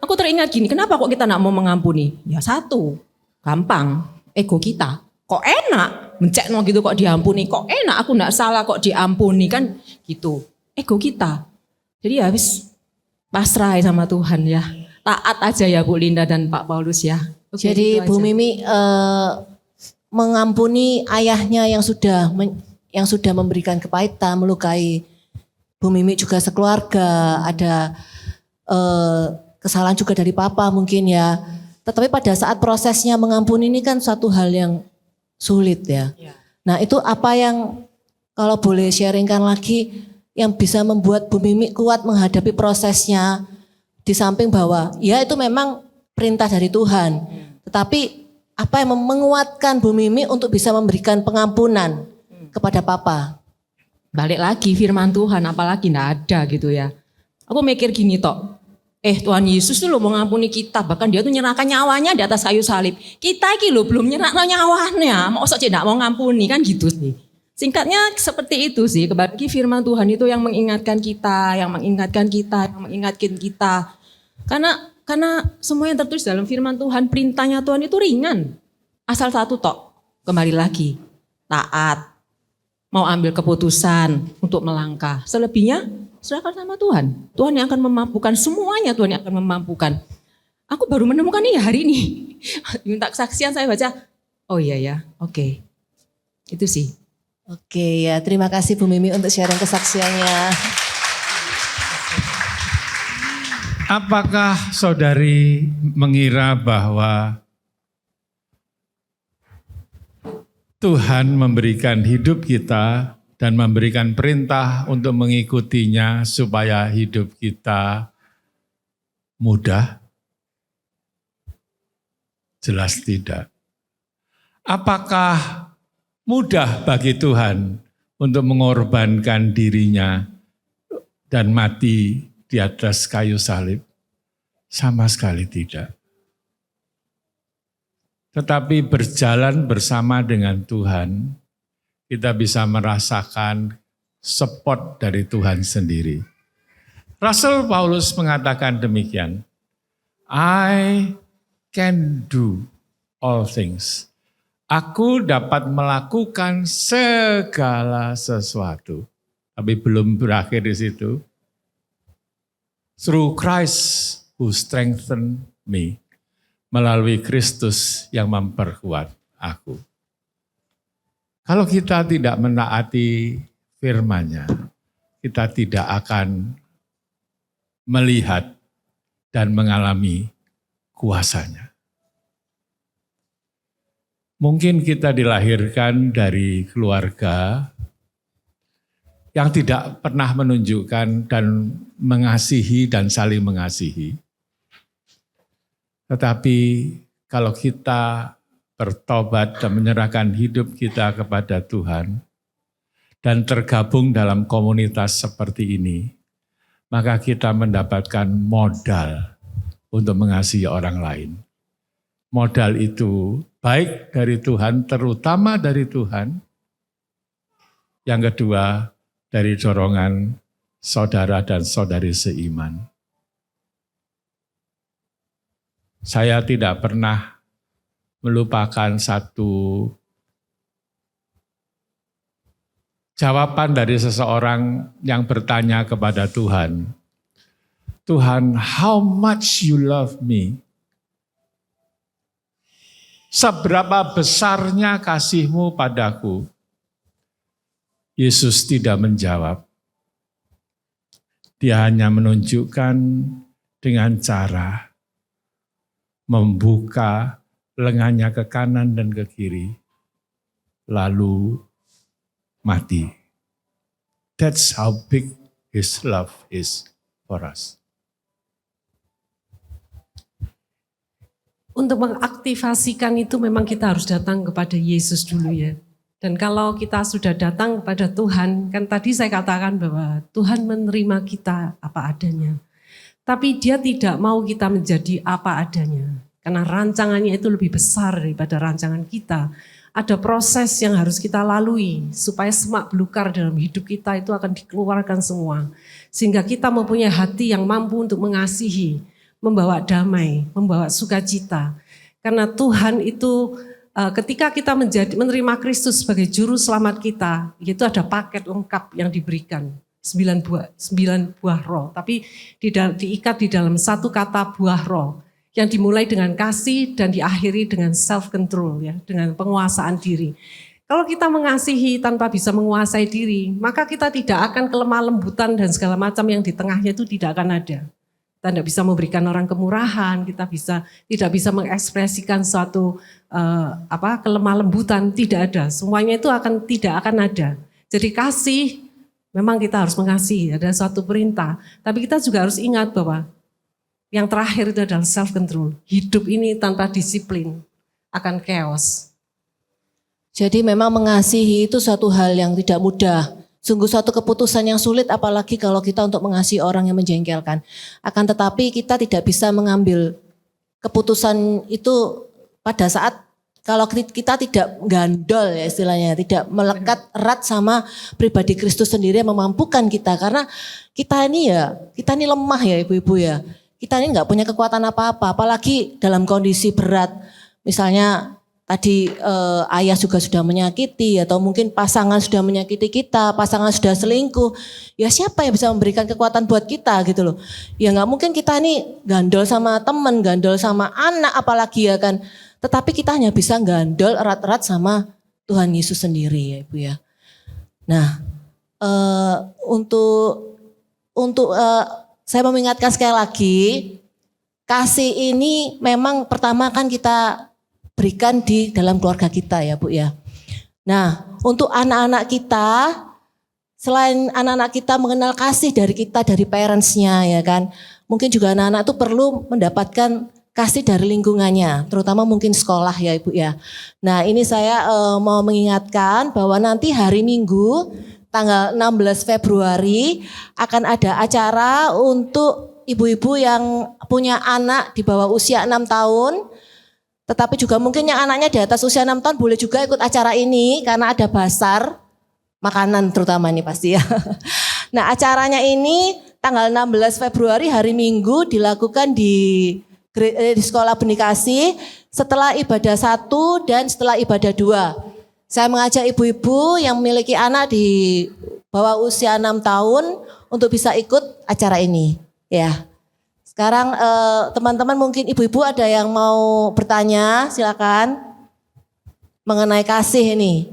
Aku teringat gini, kenapa kok kita enggak mau mengampuni? Ya satu, gampang, ego kita. Kok enak mencekno gitu kok diampuni, kok enak aku enggak salah kok diampuni kan gitu. Ego kita. Jadi ya habis pasrah sama Tuhan ya. Taat aja ya Bu Linda dan Pak Paulus ya. Oke, Jadi gitu Bu aja. Mimi mengampuni ayahnya yang sudah memberikan kepahitan, melukai Bu Mimi juga sekeluarga, ada kesalahan juga dari papa mungkin ya. Tetapi pada saat prosesnya mengampuni ini kan suatu hal yang sulit ya. Nah itu apa yang kalau boleh sharingkan lagi yang bisa membuat Bu Mimi kuat menghadapi prosesnya, di samping bahwa ya itu memang perintah dari Tuhan. Tetapi apa yang menguatkan Bu Mimi untuk bisa memberikan pengampunan kepada papa? Balik lagi firman Tuhan, apalagi enggak ada gitu ya. Aku mikir gini tok. Tuhan Yesus tuh lo mau ngampuni kita, bahkan dia tuh nyerahkan nyawanya di atas kayu salib. Kita iki lo belum nyerahkan nyawanya, mau sok tidak mau ngampuni kan gitu sih. Singkatnya seperti itu sih, kebagi firman Tuhan itu yang mengingatkan kita, yang mengingatkan kita. Karena semua yang tertulis dalam firman Tuhan, perintahnya Tuhan itu ringan. Asal satu tok, kembali lagi, taat, mau ambil keputusan untuk melangkah. Selebihnya serahkan sama Tuhan. Tuhan yang akan memampukan semuanya, Tuhan yang akan memampukan. Aku baru menemukan ini hari ini. Minta kesaksian saya baca, oh iya ya, oke. Itu sih. Oke ya, terima kasih Bu Mimi untuk sharing kesaksiannya. Apakah saudari mengira bahwa Tuhan memberikan hidup kita dan memberikan perintah untuk mengikutinya supaya hidup kita mudah? Jelas tidak. Apakah mudah bagi Tuhan untuk mengorbankan dirinya dan mati di atas kayu salib? Sama sekali tidak. Tetapi berjalan bersama dengan Tuhan, kita bisa merasakan support dari Tuhan sendiri. Rasul Paulus mengatakan demikian, I can do all things. Aku dapat melakukan segala sesuatu. Tapi belum berakhir di situ. Through Christ who strengthened me. Melalui Kristus yang memperkuat aku. Kalau kita tidak menaati firman-Nya, kita tidak akan melihat dan mengalami kuasa-Nya. Mungkin kita dilahirkan dari keluarga yang tidak pernah menunjukkan dan mengasihi dan saling mengasihi. Tetapi kalau kita bertobat dan menyerahkan hidup kita kepada Tuhan dan tergabung dalam komunitas seperti ini, maka kita mendapatkan modal untuk mengasihi orang lain. Modal itu baik dari Tuhan, terutama dari Tuhan. Yang kedua, dari dorongan saudara dan saudari seiman. Saya tidak pernah melupakan satu jawaban dari seseorang yang bertanya kepada Tuhan, Tuhan, how much you love me? Seberapa besarnya kasih-Mu padaku? Yesus tidak menjawab. Dia hanya menunjukkan dengan cara membuka lengannya ke kanan dan ke kiri, lalu mati. That's how big His love is for us. Untuk mengaktifasikan itu memang kita harus datang kepada Yesus dulu ya. Dan kalau kita sudah datang kepada Tuhan, kan tadi saya katakan bahwa Tuhan menerima kita apa adanya. Tapi Dia tidak mau kita menjadi apa adanya. Karena rancangannya itu lebih besar daripada rancangan kita. Ada proses yang harus kita lalui supaya semak belukar dalam hidup kita itu akan dikeluarkan semua. Sehingga kita mempunyai hati yang mampu untuk mengasihi, membawa damai, membawa sukacita. Karena Tuhan itu ketika kita menerima Kristus sebagai juru selamat kita, itu ada paket lengkap yang diberikan. 9 buah roh, tapi diikat di dalam satu kata buah roh yang dimulai dengan kasih dan diakhiri dengan self control ya, dengan penguasaan diri. Kalau kita mengasihi tanpa bisa menguasai diri, maka kita tidak akan kelemah lembutan dan segala macam yang di tengahnya itu tidak akan ada. Kita tidak bisa memberikan orang kemurahan, kita tidak bisa mengekspresikan suatu kelemah lembutan, tidak ada. Semuanya itu tidak akan ada. Jadi kasih memang kita harus mengasihi, ada suatu perintah. Tapi kita juga harus ingat bahwa yang terakhir itu adalah self control. Hidup ini tanpa disiplin akan chaos. Jadi memang mengasihi itu suatu hal yang tidak mudah. Sungguh suatu keputusan yang sulit, apalagi kalau kita untuk mengasihi orang yang menjengkelkan. Akan tetapi kita tidak bisa mengambil keputusan itu pada saat kalau kita tidak gandol ya istilahnya, tidak melekat erat sama pribadi Kristus sendiri yang memampukan kita. Karena kita ini lemah ya ibu-ibu ya. Kita ini nggak punya kekuatan apa-apa, apalagi dalam kondisi berat. Misalnya tadi ayah juga sudah menyakiti atau mungkin pasangan sudah menyakiti kita, pasangan sudah selingkuh. Ya siapa yang bisa memberikan kekuatan buat kita gitu loh. Ya nggak mungkin kita ini gandol sama teman, gandol sama anak apalagi ya kan. Tetapi kita hanya bisa gandol erat-erat sama Tuhan Yesus sendiri ya Ibu ya. Nah, untuk saya mengingatkan sekali lagi, kasih ini memang pertama kan kita berikan di dalam keluarga kita ya Bu ya. Nah, untuk anak-anak kita, selain anak-anak kita mengenal kasih dari kita, dari parentsnya ya kan, mungkin juga anak-anak itu perlu mendapatkan kasih dari lingkungannya, terutama mungkin sekolah ya Ibu ya. Nah, ini saya mau mengingatkan bahwa nanti hari Minggu tanggal 16 Februari akan ada acara untuk ibu-ibu yang punya anak di bawah usia 6 tahun. Tetapi juga mungkin yang anaknya di atas usia 6 tahun boleh juga ikut acara ini karena ada basar makanan terutama nih pasti ya. Nah, acaranya ini tanggal 16 Februari hari Minggu dilakukan di Sekolah Benih Kasih setelah ibadah 1 dan setelah ibadah 2. Saya mengajak ibu-ibu yang memiliki anak di bawah usia 6 tahun untuk bisa ikut acara ini. Ya. Sekarang teman-teman mungkin ibu-ibu ada yang mau bertanya, silakan. Mengenai kasih ini.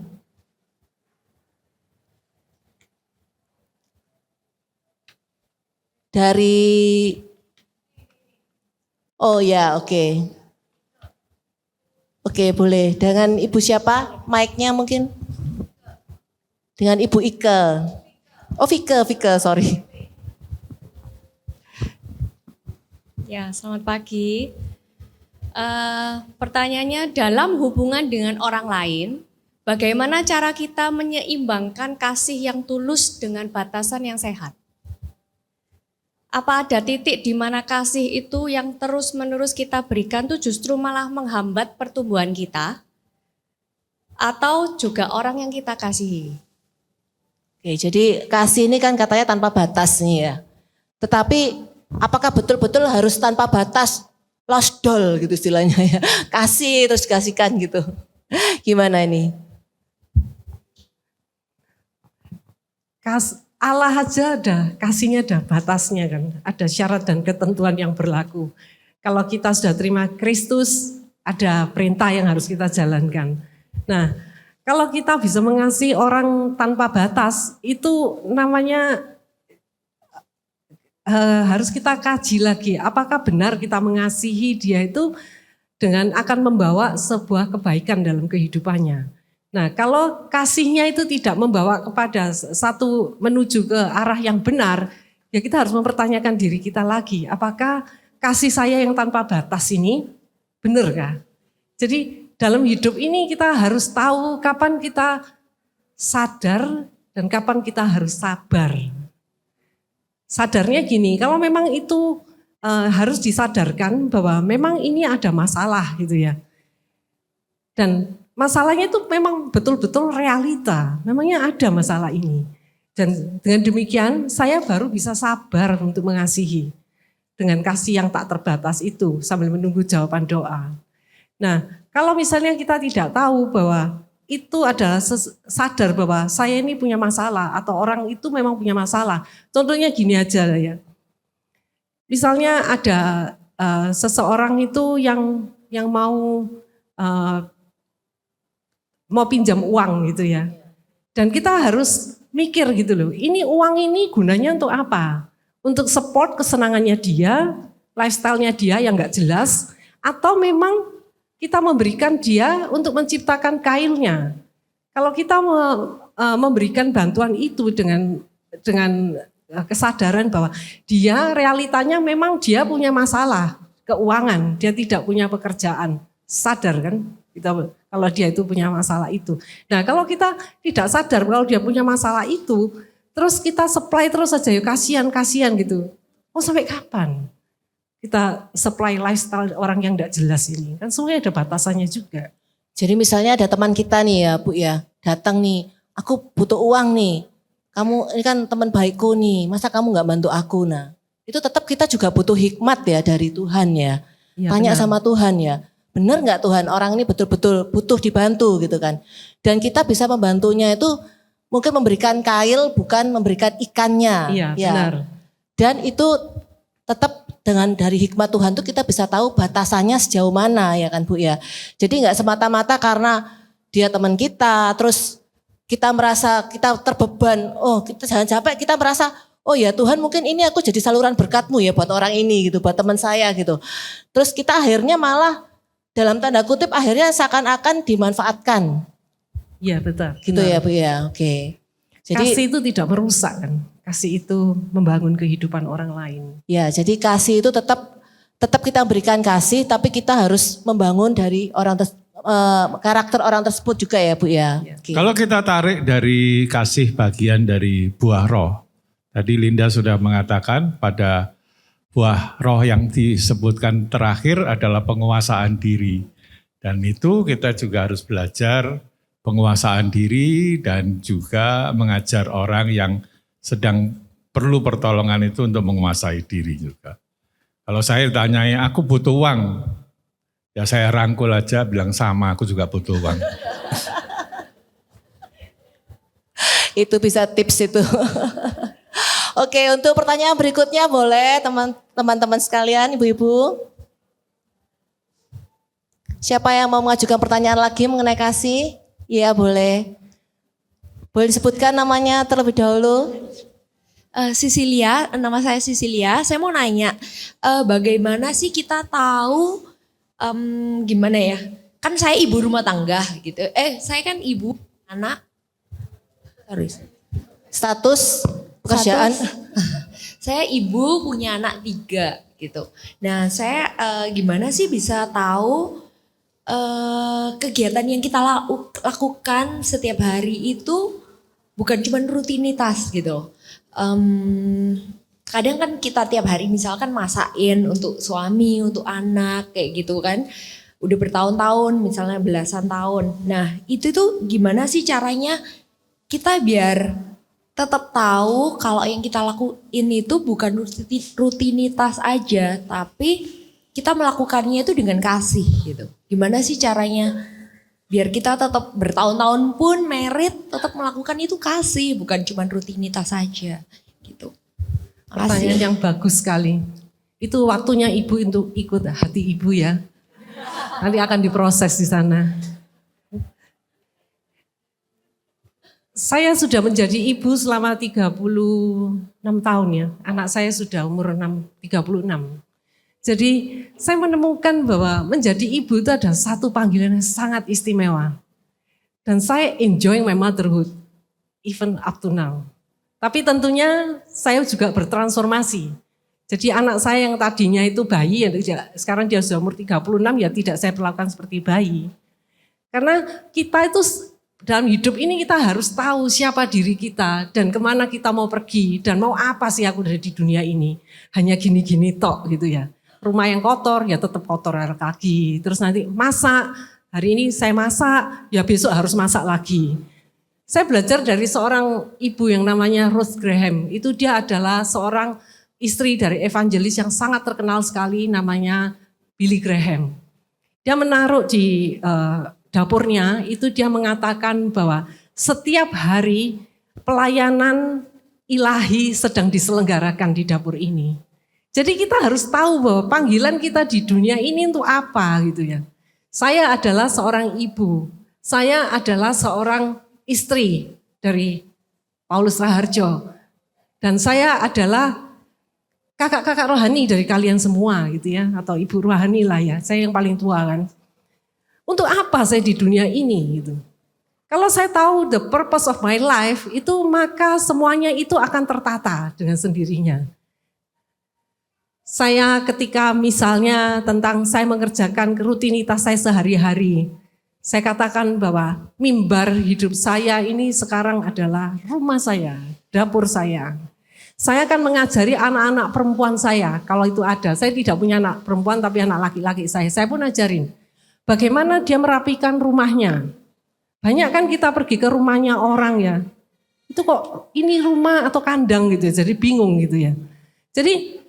Dari oh ya, oke. Oke, boleh. Dengan Ibu siapa? Mic-nya mungkin? Dengan Ibu Ike. Oh, Vike, sorry. Ya, selamat pagi. Pertanyaannya, dalam hubungan dengan orang lain, bagaimana cara kita menyeimbangkan kasih yang tulus dengan batasan yang sehat? Apa ada titik di mana kasih itu yang terus-menerus kita berikan tuh justru malah menghambat pertumbuhan kita? Atau juga orang yang kita kasihi? Oke, jadi kasih ini kan katanya tanpa batas nih ya. Tetapi apakah betul-betul harus tanpa batas? Lost doll gitu istilahnya ya. Kasih terus dikasihkan gitu. Gimana ini? Allah aja ada, kasihnya ada batasnya kan. Ada syarat dan ketentuan yang berlaku. Kalau kita sudah terima Kristus, ada perintah yang harus kita jalankan. Nah, kalau kita bisa mengasihi orang tanpa batas, itu namanya harus kita kaji lagi. Apakah benar kita mengasihi dia itu dengan akan membawa sebuah kebaikan dalam kehidupannya. Nah, kalau kasihnya itu tidak membawa kepada satu menuju ke arah yang benar, ya kita harus mempertanyakan diri kita lagi. Apakah kasih saya yang tanpa batas ini benar kah? Jadi dalam hidup ini kita harus tahu kapan kita sadar dan kapan kita harus sabar. Sadarnya gini, kalau memang itu harus disadarkan bahwa memang ini ada masalah gitu ya. Dan masalahnya itu memang betul-betul realita, memangnya ada masalah ini. Dan dengan demikian saya baru bisa sabar untuk mengasihi dengan kasih yang tak terbatas itu sambil menunggu jawaban doa. Nah, kalau misalnya kita tidak tahu bahwa itu adalah sadar bahwa saya ini punya masalah atau orang itu memang punya masalah. Contohnya gini aja ya. Misalnya ada seseorang itu yang mau pinjam uang gitu ya. Dan kita harus mikir gitu loh, ini uang ini gunanya untuk apa? Untuk support kesenangannya dia, lifestyle-nya dia yang gak jelas, atau memang kita memberikan dia untuk menciptakan kailnya. Kalau kita memberikan bantuan itu dengan kesadaran bahwa dia realitanya memang dia punya masalah keuangan, dia tidak punya pekerjaan, sadar kan? Kita, kalau dia itu punya masalah itu. Nah, kalau kita tidak sadar kalau dia punya masalah itu, terus kita supply terus saja, ya kasihan gitu. Oh, sampai kapan kita supply lifestyle orang yang tidak jelas ini? Kan semuanya ada batasannya juga. Jadi misalnya ada teman kita nih ya Bu ya, datang nih, aku butuh uang nih. Kamu ini kan teman baikku nih, masa kamu gak bantu aku? Nah, itu tetap kita juga butuh hikmat ya dari Tuhan ya. Tanya sama Tuhan ya. Benar nggak Tuhan orang ini betul-betul butuh dibantu gitu kan. Dan kita bisa membantunya itu mungkin memberikan kail bukan memberikan ikannya. Iya ya. Benar. Dan itu tetap dengan dari hikmat Tuhan itu kita bisa tahu batasannya sejauh mana ya kan Bu ya. Jadi nggak semata-mata karena dia teman kita, terus kita merasa kita terbeban, oh kita jangan sampai kita merasa, oh ya Tuhan mungkin ini aku jadi saluran berkat-Mu ya buat orang ini gitu, buat teman saya gitu. Terus kita akhirnya malah dalam tanda kutip akhirnya seakan-akan dimanfaatkan. Iya betul. Gitu ya Bu ya, oke. Jadi Kasih itu tidak merusak kan. Kasih itu membangun kehidupan orang lain. ya, jadi kasih itu tetap kita berikan kasih, tapi kita harus membangun dari karakter orang tersebut juga ya Bu ya. Oke. Kalau kita tarik dari kasih bagian dari buah roh, tadi Linda sudah mengatakan pada buah roh yang disebutkan terakhir adalah penguasaan diri. Dan itu kita juga harus belajar penguasaan diri dan juga mengajar orang yang sedang perlu pertolongan itu untuk menguasai diri juga. Kalau saya tanyai, aku butuh uang, ya saya rangkul aja bilang sama, aku juga butuh uang. Itu bisa tips itu. Oke, untuk pertanyaan berikutnya boleh teman-teman sekalian, ibu-ibu. Siapa yang mau mengajukan pertanyaan lagi mengenai kasih? Iya boleh. Boleh disebutkan namanya terlebih dahulu? Sisilia, nama saya Sisilia. Saya mau nanya, bagaimana sih kita tahu gimana ya? Kan saya ibu rumah tangga gitu. Saya kan ibu anak. Status pekerjaan? Saya ibu punya anak 3 gitu. Nah saya gimana sih bisa tahu kegiatan yang kita lakukan setiap hari itu bukan cuma rutinitas gitu. Kadang kan kita tiap hari misalkan masakin untuk suami, untuk anak kayak gitu kan. Udah bertahun-tahun misalnya belasan tahun. Nah itu tuh gimana sih caranya kita biar tetap tahu kalau yang kita lakuin itu bukan rutinitas aja. Tapi kita melakukannya itu dengan kasih gitu. Gimana sih caranya? Biar kita tetap bertahun-tahun pun merit tetap melakukan itu kasih, bukan cuma rutinitas saja gitu. Pertanyaan yang bagus sekali. Itu waktunya ibu untuk ikut hati ibu ya. Nanti akan diproses di sana. Saya sudah menjadi ibu selama 36 tahun ya. Anak saya sudah umur 36. Jadi saya menemukan bahwa menjadi ibu itu ada satu panggilan yang sangat istimewa. Dan saya enjoy my motherhood, even up to now. Tapi tentunya saya juga bertransformasi. Jadi anak saya yang tadinya itu bayi, sekarang dia sudah umur 36 ya tidak saya perlakukan seperti bayi. Karena kita itu dalam hidup ini kita harus tahu siapa diri kita dan kemana kita mau pergi dan mau apa sih aku dari di dunia ini. Hanya gini-gini tok gitu ya. Rumah yang kotor ya tetap kotor lagi. Terus nanti masak, hari ini saya masak, ya besok harus masak lagi. Saya belajar dari seorang ibu yang namanya Ruth Graham. Itu dia adalah seorang istri dari evangelis yang sangat terkenal sekali namanya Billy Graham. Dia menaruh di dapurnya, itu dia mengatakan bahwa setiap hari pelayanan ilahi sedang diselenggarakan di dapur ini. Jadi kita harus tahu bahwa panggilan kita di dunia ini untuk apa gitu ya. Saya adalah seorang ibu, saya adalah seorang istri dari Paulus Raharjo. Dan saya adalah kakak-kakak rohani dari kalian semua gitu ya. Atau ibu rohani lah ya, saya yang paling tua kan. Untuk apa saya di dunia ini gitu. Kalau saya tahu the purpose of my life itu maka semuanya itu akan tertata dengan sendirinya. Saya ketika misalnya tentang saya mengerjakan rutinitas saya sehari-hari. Saya katakan bahwa mimbar hidup saya ini sekarang adalah rumah saya, dapur saya. Saya akan mengajari anak-anak perempuan saya kalau itu ada. Saya tidak punya anak perempuan tapi anak laki-laki saya. Saya pun ajarin bagaimana dia merapikan rumahnya. Banyak kan kita pergi ke rumahnya orang ya. Itu kok ini rumah atau kandang gitu ya. Jadi bingung gitu ya. Jadi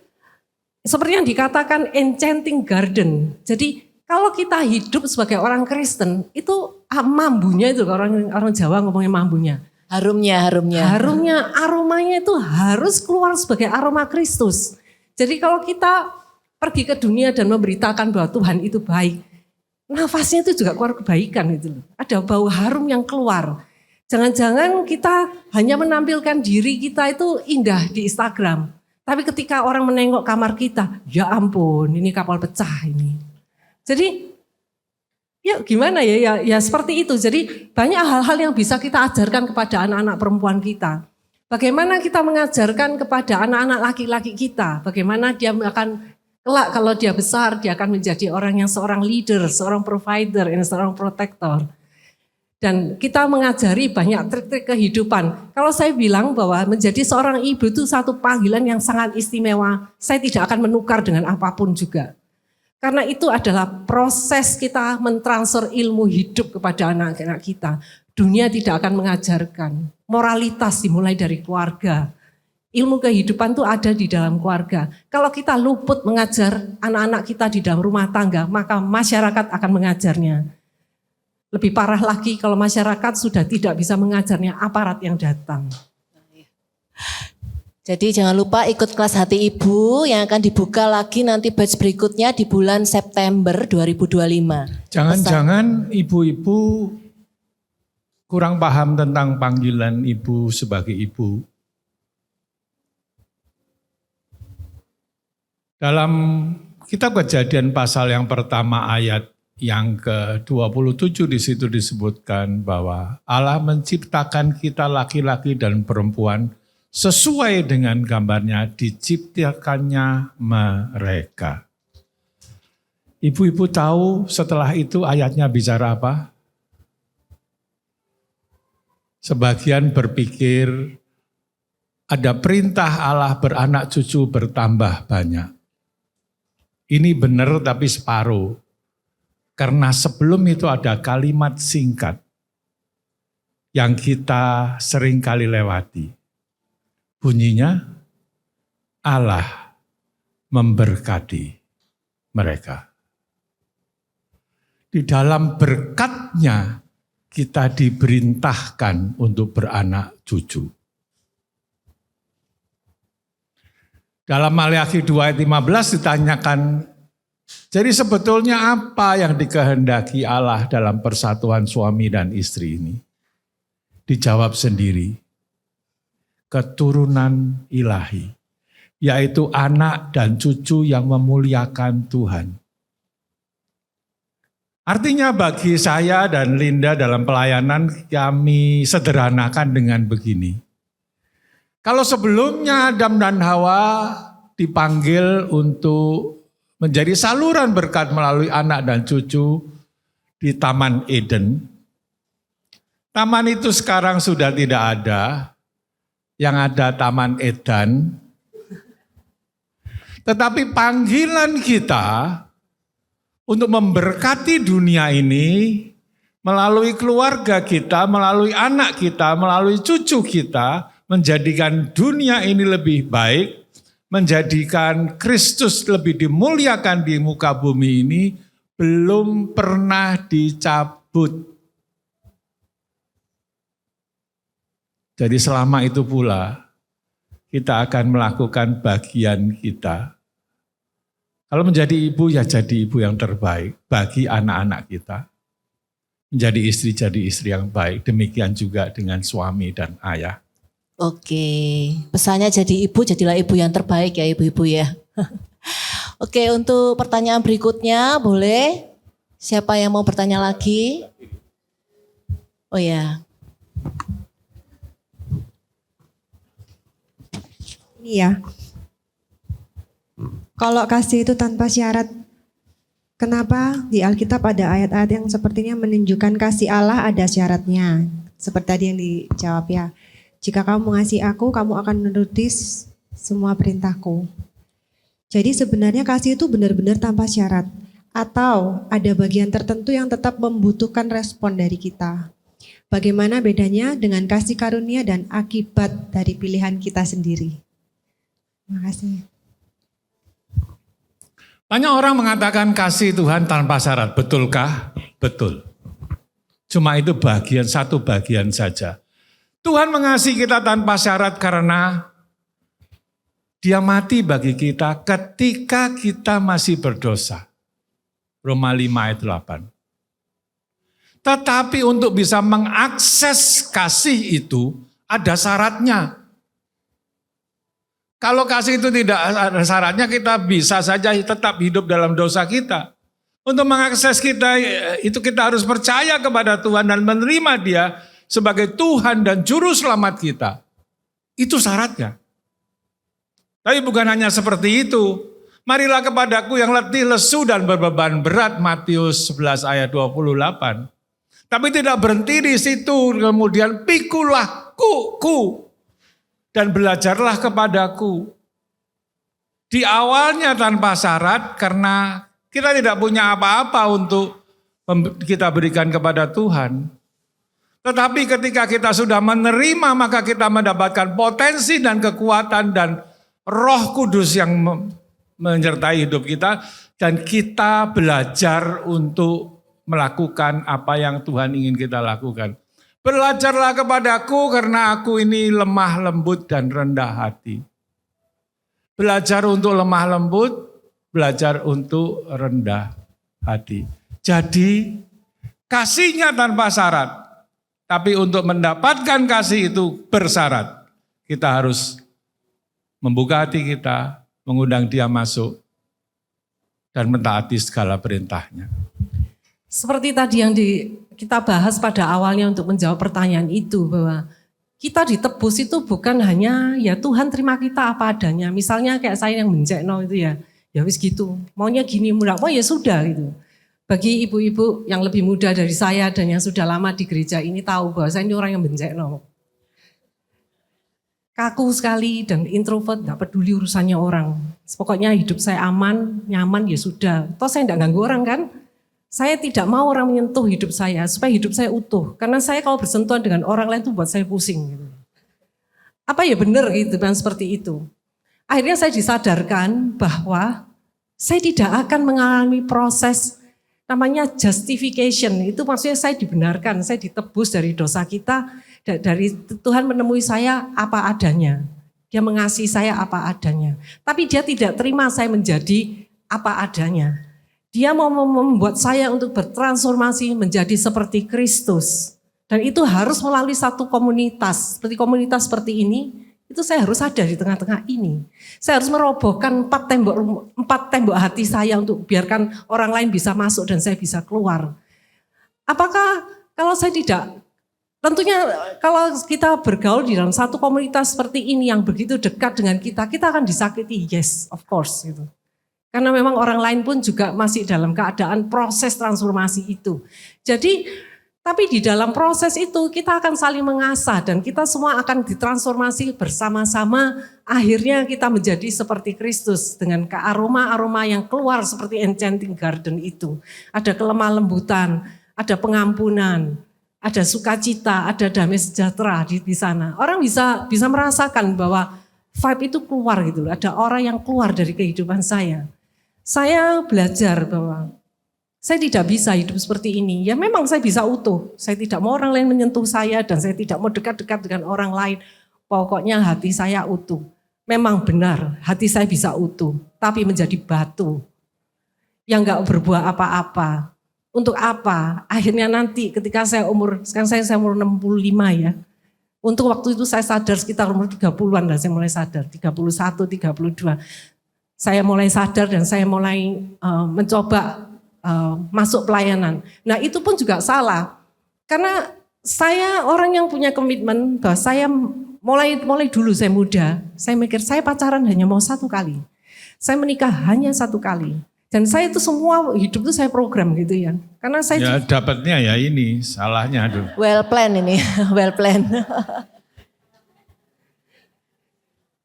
seperti yang dikatakan enchanting garden. Jadi kalau kita hidup sebagai orang Kristen, itu mambunya itu orang Jawa ngomongnya mambunya. Harumnya. Harumnya, aromanya itu harus keluar sebagai aroma Kristus. Jadi kalau kita pergi ke dunia dan memberitakan bahwa Tuhan itu baik, nafasnya itu juga keluar kebaikan gitu loh. Ada bau harum yang keluar. Jangan-jangan kita hanya menampilkan diri kita itu indah di Instagram. Tapi ketika orang menengok kamar kita, ya ampun ini kapal pecah ini. Jadi ya gimana ya seperti itu. Jadi banyak hal-hal yang bisa kita ajarkan kepada anak-anak perempuan kita. Bagaimana kita mengajarkan kepada anak-anak laki-laki kita. Bagaimana dia akan kelak kalau dia besar, dia akan menjadi orang yang seorang leader, seorang provider, dan seorang protector. Dan kita mengajari banyak trik-trik kehidupan. Kalau saya bilang bahwa menjadi seorang ibu itu satu panggilan yang sangat istimewa. Saya tidak akan menukar dengan apapun juga. Karena itu adalah proses kita mentransfer ilmu hidup kepada anak-anak kita. Dunia tidak akan mengajarkan. Moralitas dimulai dari keluarga. Ilmu kehidupan itu ada di dalam keluarga. Kalau kita luput mengajar anak-anak kita di dalam rumah tangga, maka masyarakat akan mengajarnya. Lebih parah lagi kalau masyarakat sudah tidak bisa mengajarnya, aparat yang datang. Jadi jangan lupa ikut kelas hati ibu yang akan dibuka lagi nanti batch berikutnya di bulan September 2025. Jangan-jangan ibu-ibu kurang paham tentang panggilan ibu sebagai ibu. Dalam kitab Kejadian pasal yang pertama ayat yang ke-27 di situ disebutkan bahwa Allah menciptakan kita laki-laki dan perempuan sesuai dengan gambarnya diciptakannya mereka. Ibu-ibu tahu setelah itu ayatnya bicara apa? Sebagian berpikir ada perintah Allah beranak cucu bertambah banyak. Ini benar tapi separuh. Karena sebelum itu ada kalimat singkat yang kita sering kali lewati. Bunyinya, Allah memberkati mereka. Di dalam berkatnya kita diperintahkan untuk beranak cucu. Dalam Maleakhi 2 ayat 15 ditanyakan, jadi sebetulnya apa yang dikehendaki Allah dalam persatuan suami dan istri ini? Dijawab sendiri, keturunan ilahi, yaitu anak dan cucu yang memuliakan Tuhan. Artinya bagi saya dan Linda dalam pelayanan kami sederhanakan dengan begini. Kalau sebelumnya Adam dan Hawa dipanggil untuk menjadi saluran berkat melalui anak dan cucu di Taman Eden. Taman itu sekarang sudah tidak ada, yang ada Taman Edan. Tetapi panggilan kita untuk memberkati dunia ini melalui keluarga kita, melalui anak kita, melalui cucu kita, menjadikan dunia ini lebih baik, menjadikan Kristus lebih dimuliakan di muka bumi ini, belum pernah dicabut. Jadi selama itu pula kita akan melakukan bagian kita. Kalau menjadi ibu ya jadi ibu yang terbaik bagi anak-anak kita. Menjadi istri jadi istri yang baik. Demikian juga dengan suami dan ayah. Oke, pesannya jadi ibu, jadilah ibu yang terbaik ya ibu-ibu ya. Oke, untuk pertanyaan berikutnya boleh? Siapa yang mau bertanya lagi? Oh ya. Iya. Kalau kasih itu tanpa syarat, kenapa di Alkitab ada ayat-ayat yang sepertinya menunjukkan kasih Allah ada syaratnya? Seperti tadi yang dijawab ya. Jika kamu mengasihi aku, kamu akan menuruti semua perintahku. Jadi sebenarnya kasih itu benar-benar tanpa syarat. Atau ada bagian tertentu yang tetap membutuhkan respon dari kita. Bagaimana bedanya dengan kasih karunia dan akibat dari pilihan kita sendiri? Terima kasih. Banyak orang mengatakan kasih Tuhan tanpa syarat. Betulkah? Betul. Cuma itu satu bagian saja. Tuhan mengasihi kita tanpa syarat karena Dia mati bagi kita ketika kita masih berdosa. Roma 5 ayat 8. Tetapi untuk bisa mengakses kasih itu ada syaratnya. Kalau kasih itu tidak ada syaratnya, kita bisa saja tetap hidup dalam dosa kita. Untuk mengakses kita itu kita harus percaya kepada Tuhan dan menerima Dia sebagai Tuhan dan Juru Selamat kita. Itu syaratnya. Tapi bukan hanya seperti itu. Marilah kepadaku yang letih, lesu dan berbeban berat, Matius 11 ayat 28. Tapi tidak berhenti di situ, kemudian pikulah ku dan belajarlah kepadaku. Di awalnya tanpa syarat karena kita tidak punya apa-apa untuk kita berikan kepada Tuhan. Tetapi ketika kita sudah menerima, maka kita mendapatkan potensi dan kekuatan dan Roh Kudus yang menyertai hidup kita. Dan kita belajar untuk melakukan apa yang Tuhan ingin kita lakukan. Belajarlah kepadaku karena aku ini lemah lembut dan rendah hati. Belajar untuk lemah lembut, belajar untuk rendah hati. Jadi kasihnya tanpa syarat. Tapi untuk mendapatkan kasih itu bersyarat. Kita harus membuka hati kita, mengundang Dia masuk, dan mentaati segala perintahnya. Seperti tadi yang kita bahas pada awalnya untuk menjawab pertanyaan itu, bahwa kita ditebus itu bukan hanya ya Tuhan terima kita apa adanya. Misalnya kayak saya yang mencekno itu ya wis gitu, maunya gini, mau ya sudah gitu. Bagi ibu-ibu yang lebih muda dari saya dan yang sudah lama di gereja ini tahu bahwa saya ini orang yang mencekno. Kaku sekali dan introvert, gak peduli urusannya orang. Pokoknya hidup saya aman, nyaman ya sudah. Toh saya gak ganggu orang kan. Saya tidak mau orang menyentuh hidup saya supaya hidup saya utuh. Karena saya kalau bersentuhan dengan orang lain itu buat saya pusing. Gitu. Apa ya benar gitu kan seperti itu. Akhirnya saya disadarkan bahwa saya tidak akan mengalami proses namanya justification. Itu maksudnya saya dibenarkan, saya ditebus dari dosa kita. Dari Tuhan menemui saya apa adanya. Dia mengasihi saya apa adanya. Tapi Dia tidak terima saya menjadi apa adanya. Dia mau membuat saya untuk bertransformasi menjadi seperti Kristus. Dan itu harus melalui satu komunitas. Seperti komunitas seperti ini, itu saya harus ada di tengah-tengah ini. Saya harus merobohkan empat tembok hati saya untuk biarkan orang lain bisa masuk dan saya bisa keluar. Apakah kalau saya tidak, tentunya kalau kita bergaul di dalam satu komunitas seperti ini yang begitu dekat dengan kita akan disakiti, yes of course gitu. Karena memang orang lain pun juga masih dalam keadaan proses transformasi itu. Jadi, tapi di dalam proses itu kita akan saling mengasah dan kita semua akan ditransformasi bersama-sama. Akhirnya kita menjadi seperti Kristus dengan aroma-aroma yang keluar seperti enchanting garden itu. Ada kelemah lembutan, ada pengampunan, ada sukacita, ada damai sejahtera di sana. Orang bisa merasakan bahwa vibe itu keluar gitu. Ada orang yang keluar dari kehidupan saya. Saya belajar bahwa saya tidak bisa hidup seperti ini. Ya memang saya bisa utuh. Saya tidak mau orang lain menyentuh saya dan saya tidak mau dekat-dekat dengan orang lain. Pokoknya hati saya utuh. Memang benar hati saya bisa utuh. Tapi menjadi batu yang gak berbuah apa-apa. Untuk apa? Akhirnya nanti ketika sekarang saya umur 65 ya. Untuk waktu itu saya sadar sekitar umur 30-an lah saya mulai sadar. 31, 32. Saya mulai sadar dan saya mulai mencoba masuk pelayanan. Nah itu pun juga salah. Karena saya orang yang punya komitmen bahwa saya mulai dulu saya muda. Saya mikir saya pacaran hanya mau 1 kali. Saya menikah hanya 1 kali. Dan saya itu semua hidup itu saya program gitu ya. Karena saya ya dapatnya ya ini salahnya aduh. Well planned ini, well planned.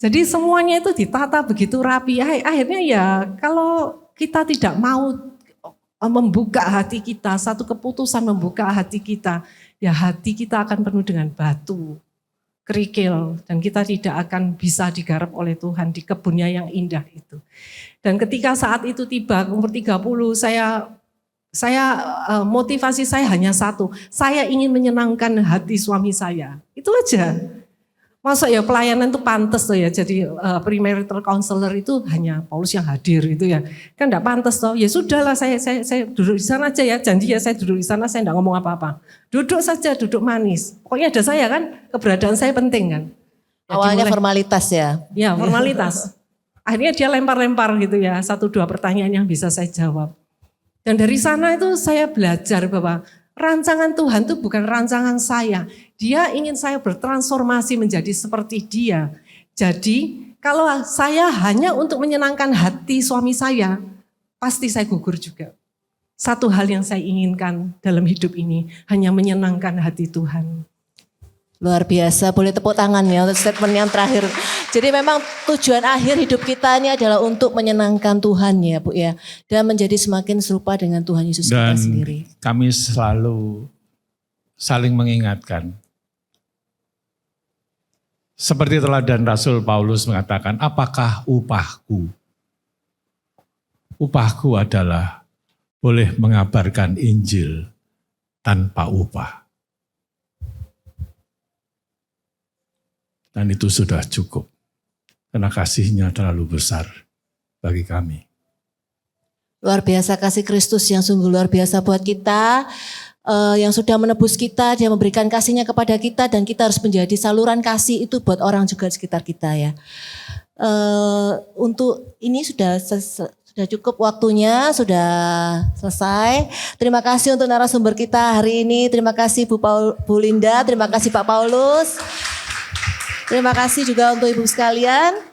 Jadi semuanya itu ditata begitu rapi. Akhirnya ya kalau kita tidak mau membuka hati kita, satu keputusan membuka hati kita, ya hati kita akan penuh dengan batu, kerikil, dan kita tidak akan bisa digarap oleh Tuhan di kebunnya yang indah itu. Dan ketika saat itu tiba, umur 30, saya motivasi saya hanya satu, saya ingin menyenangkan hati suami saya. Itu aja. Masa ya pelayanan itu pantas tuh ya, jadi premarital counselor itu hanya Paulus yang hadir itu ya. Kan enggak pantas toh. Ya sudahlah saya duduk di sana aja ya, janji ya saya duduk di sana, saya enggak ngomong apa-apa. Duduk saja, duduk manis. Pokoknya ada saya kan, keberadaan saya penting kan. Ya, Awalnya formalitas ya. Ya formalitas. Akhirnya dia lempar-lempar gitu ya, 1-2 pertanyaan yang bisa saya jawab. Dan dari sana itu saya belajar bahwa rancangan Tuhan itu bukan rancangan saya. Dia ingin saya bertransformasi menjadi seperti dia. Jadi kalau saya hanya untuk menyenangkan hati suami saya, pasti saya gugur juga. Satu hal yang saya inginkan dalam hidup ini, hanya menyenangkan hati Tuhan. Luar biasa, boleh tepuk tangan ya untuk statement yang terakhir. Jadi memang tujuan akhir hidup kita ini adalah untuk menyenangkan Tuhan ya Bu ya. Dan menjadi semakin serupa dengan Tuhan Yesus kita Dan sendiri. kami selalu saling mengingatkan. Seperti teladan Rasul Paulus mengatakan, apakah upahku? Upahku adalah boleh mengabarkan Injil tanpa upah. Dan itu sudah cukup. Karena kasihnya terlalu besar bagi kami. Luar biasa kasih Kristus yang sungguh luar biasa buat kita. Yang sudah menebus kita, dia memberikan kasihnya kepada kita dan kita harus menjadi saluran kasih itu buat orang juga di sekitar kita ya. Untuk ini sudah cukup waktunya, sudah selesai. Terima kasih untuk narasumber kita hari ini. Terima kasih Bu Linda, terima kasih Pak Paulus. Terima kasih juga untuk ibu sekalian.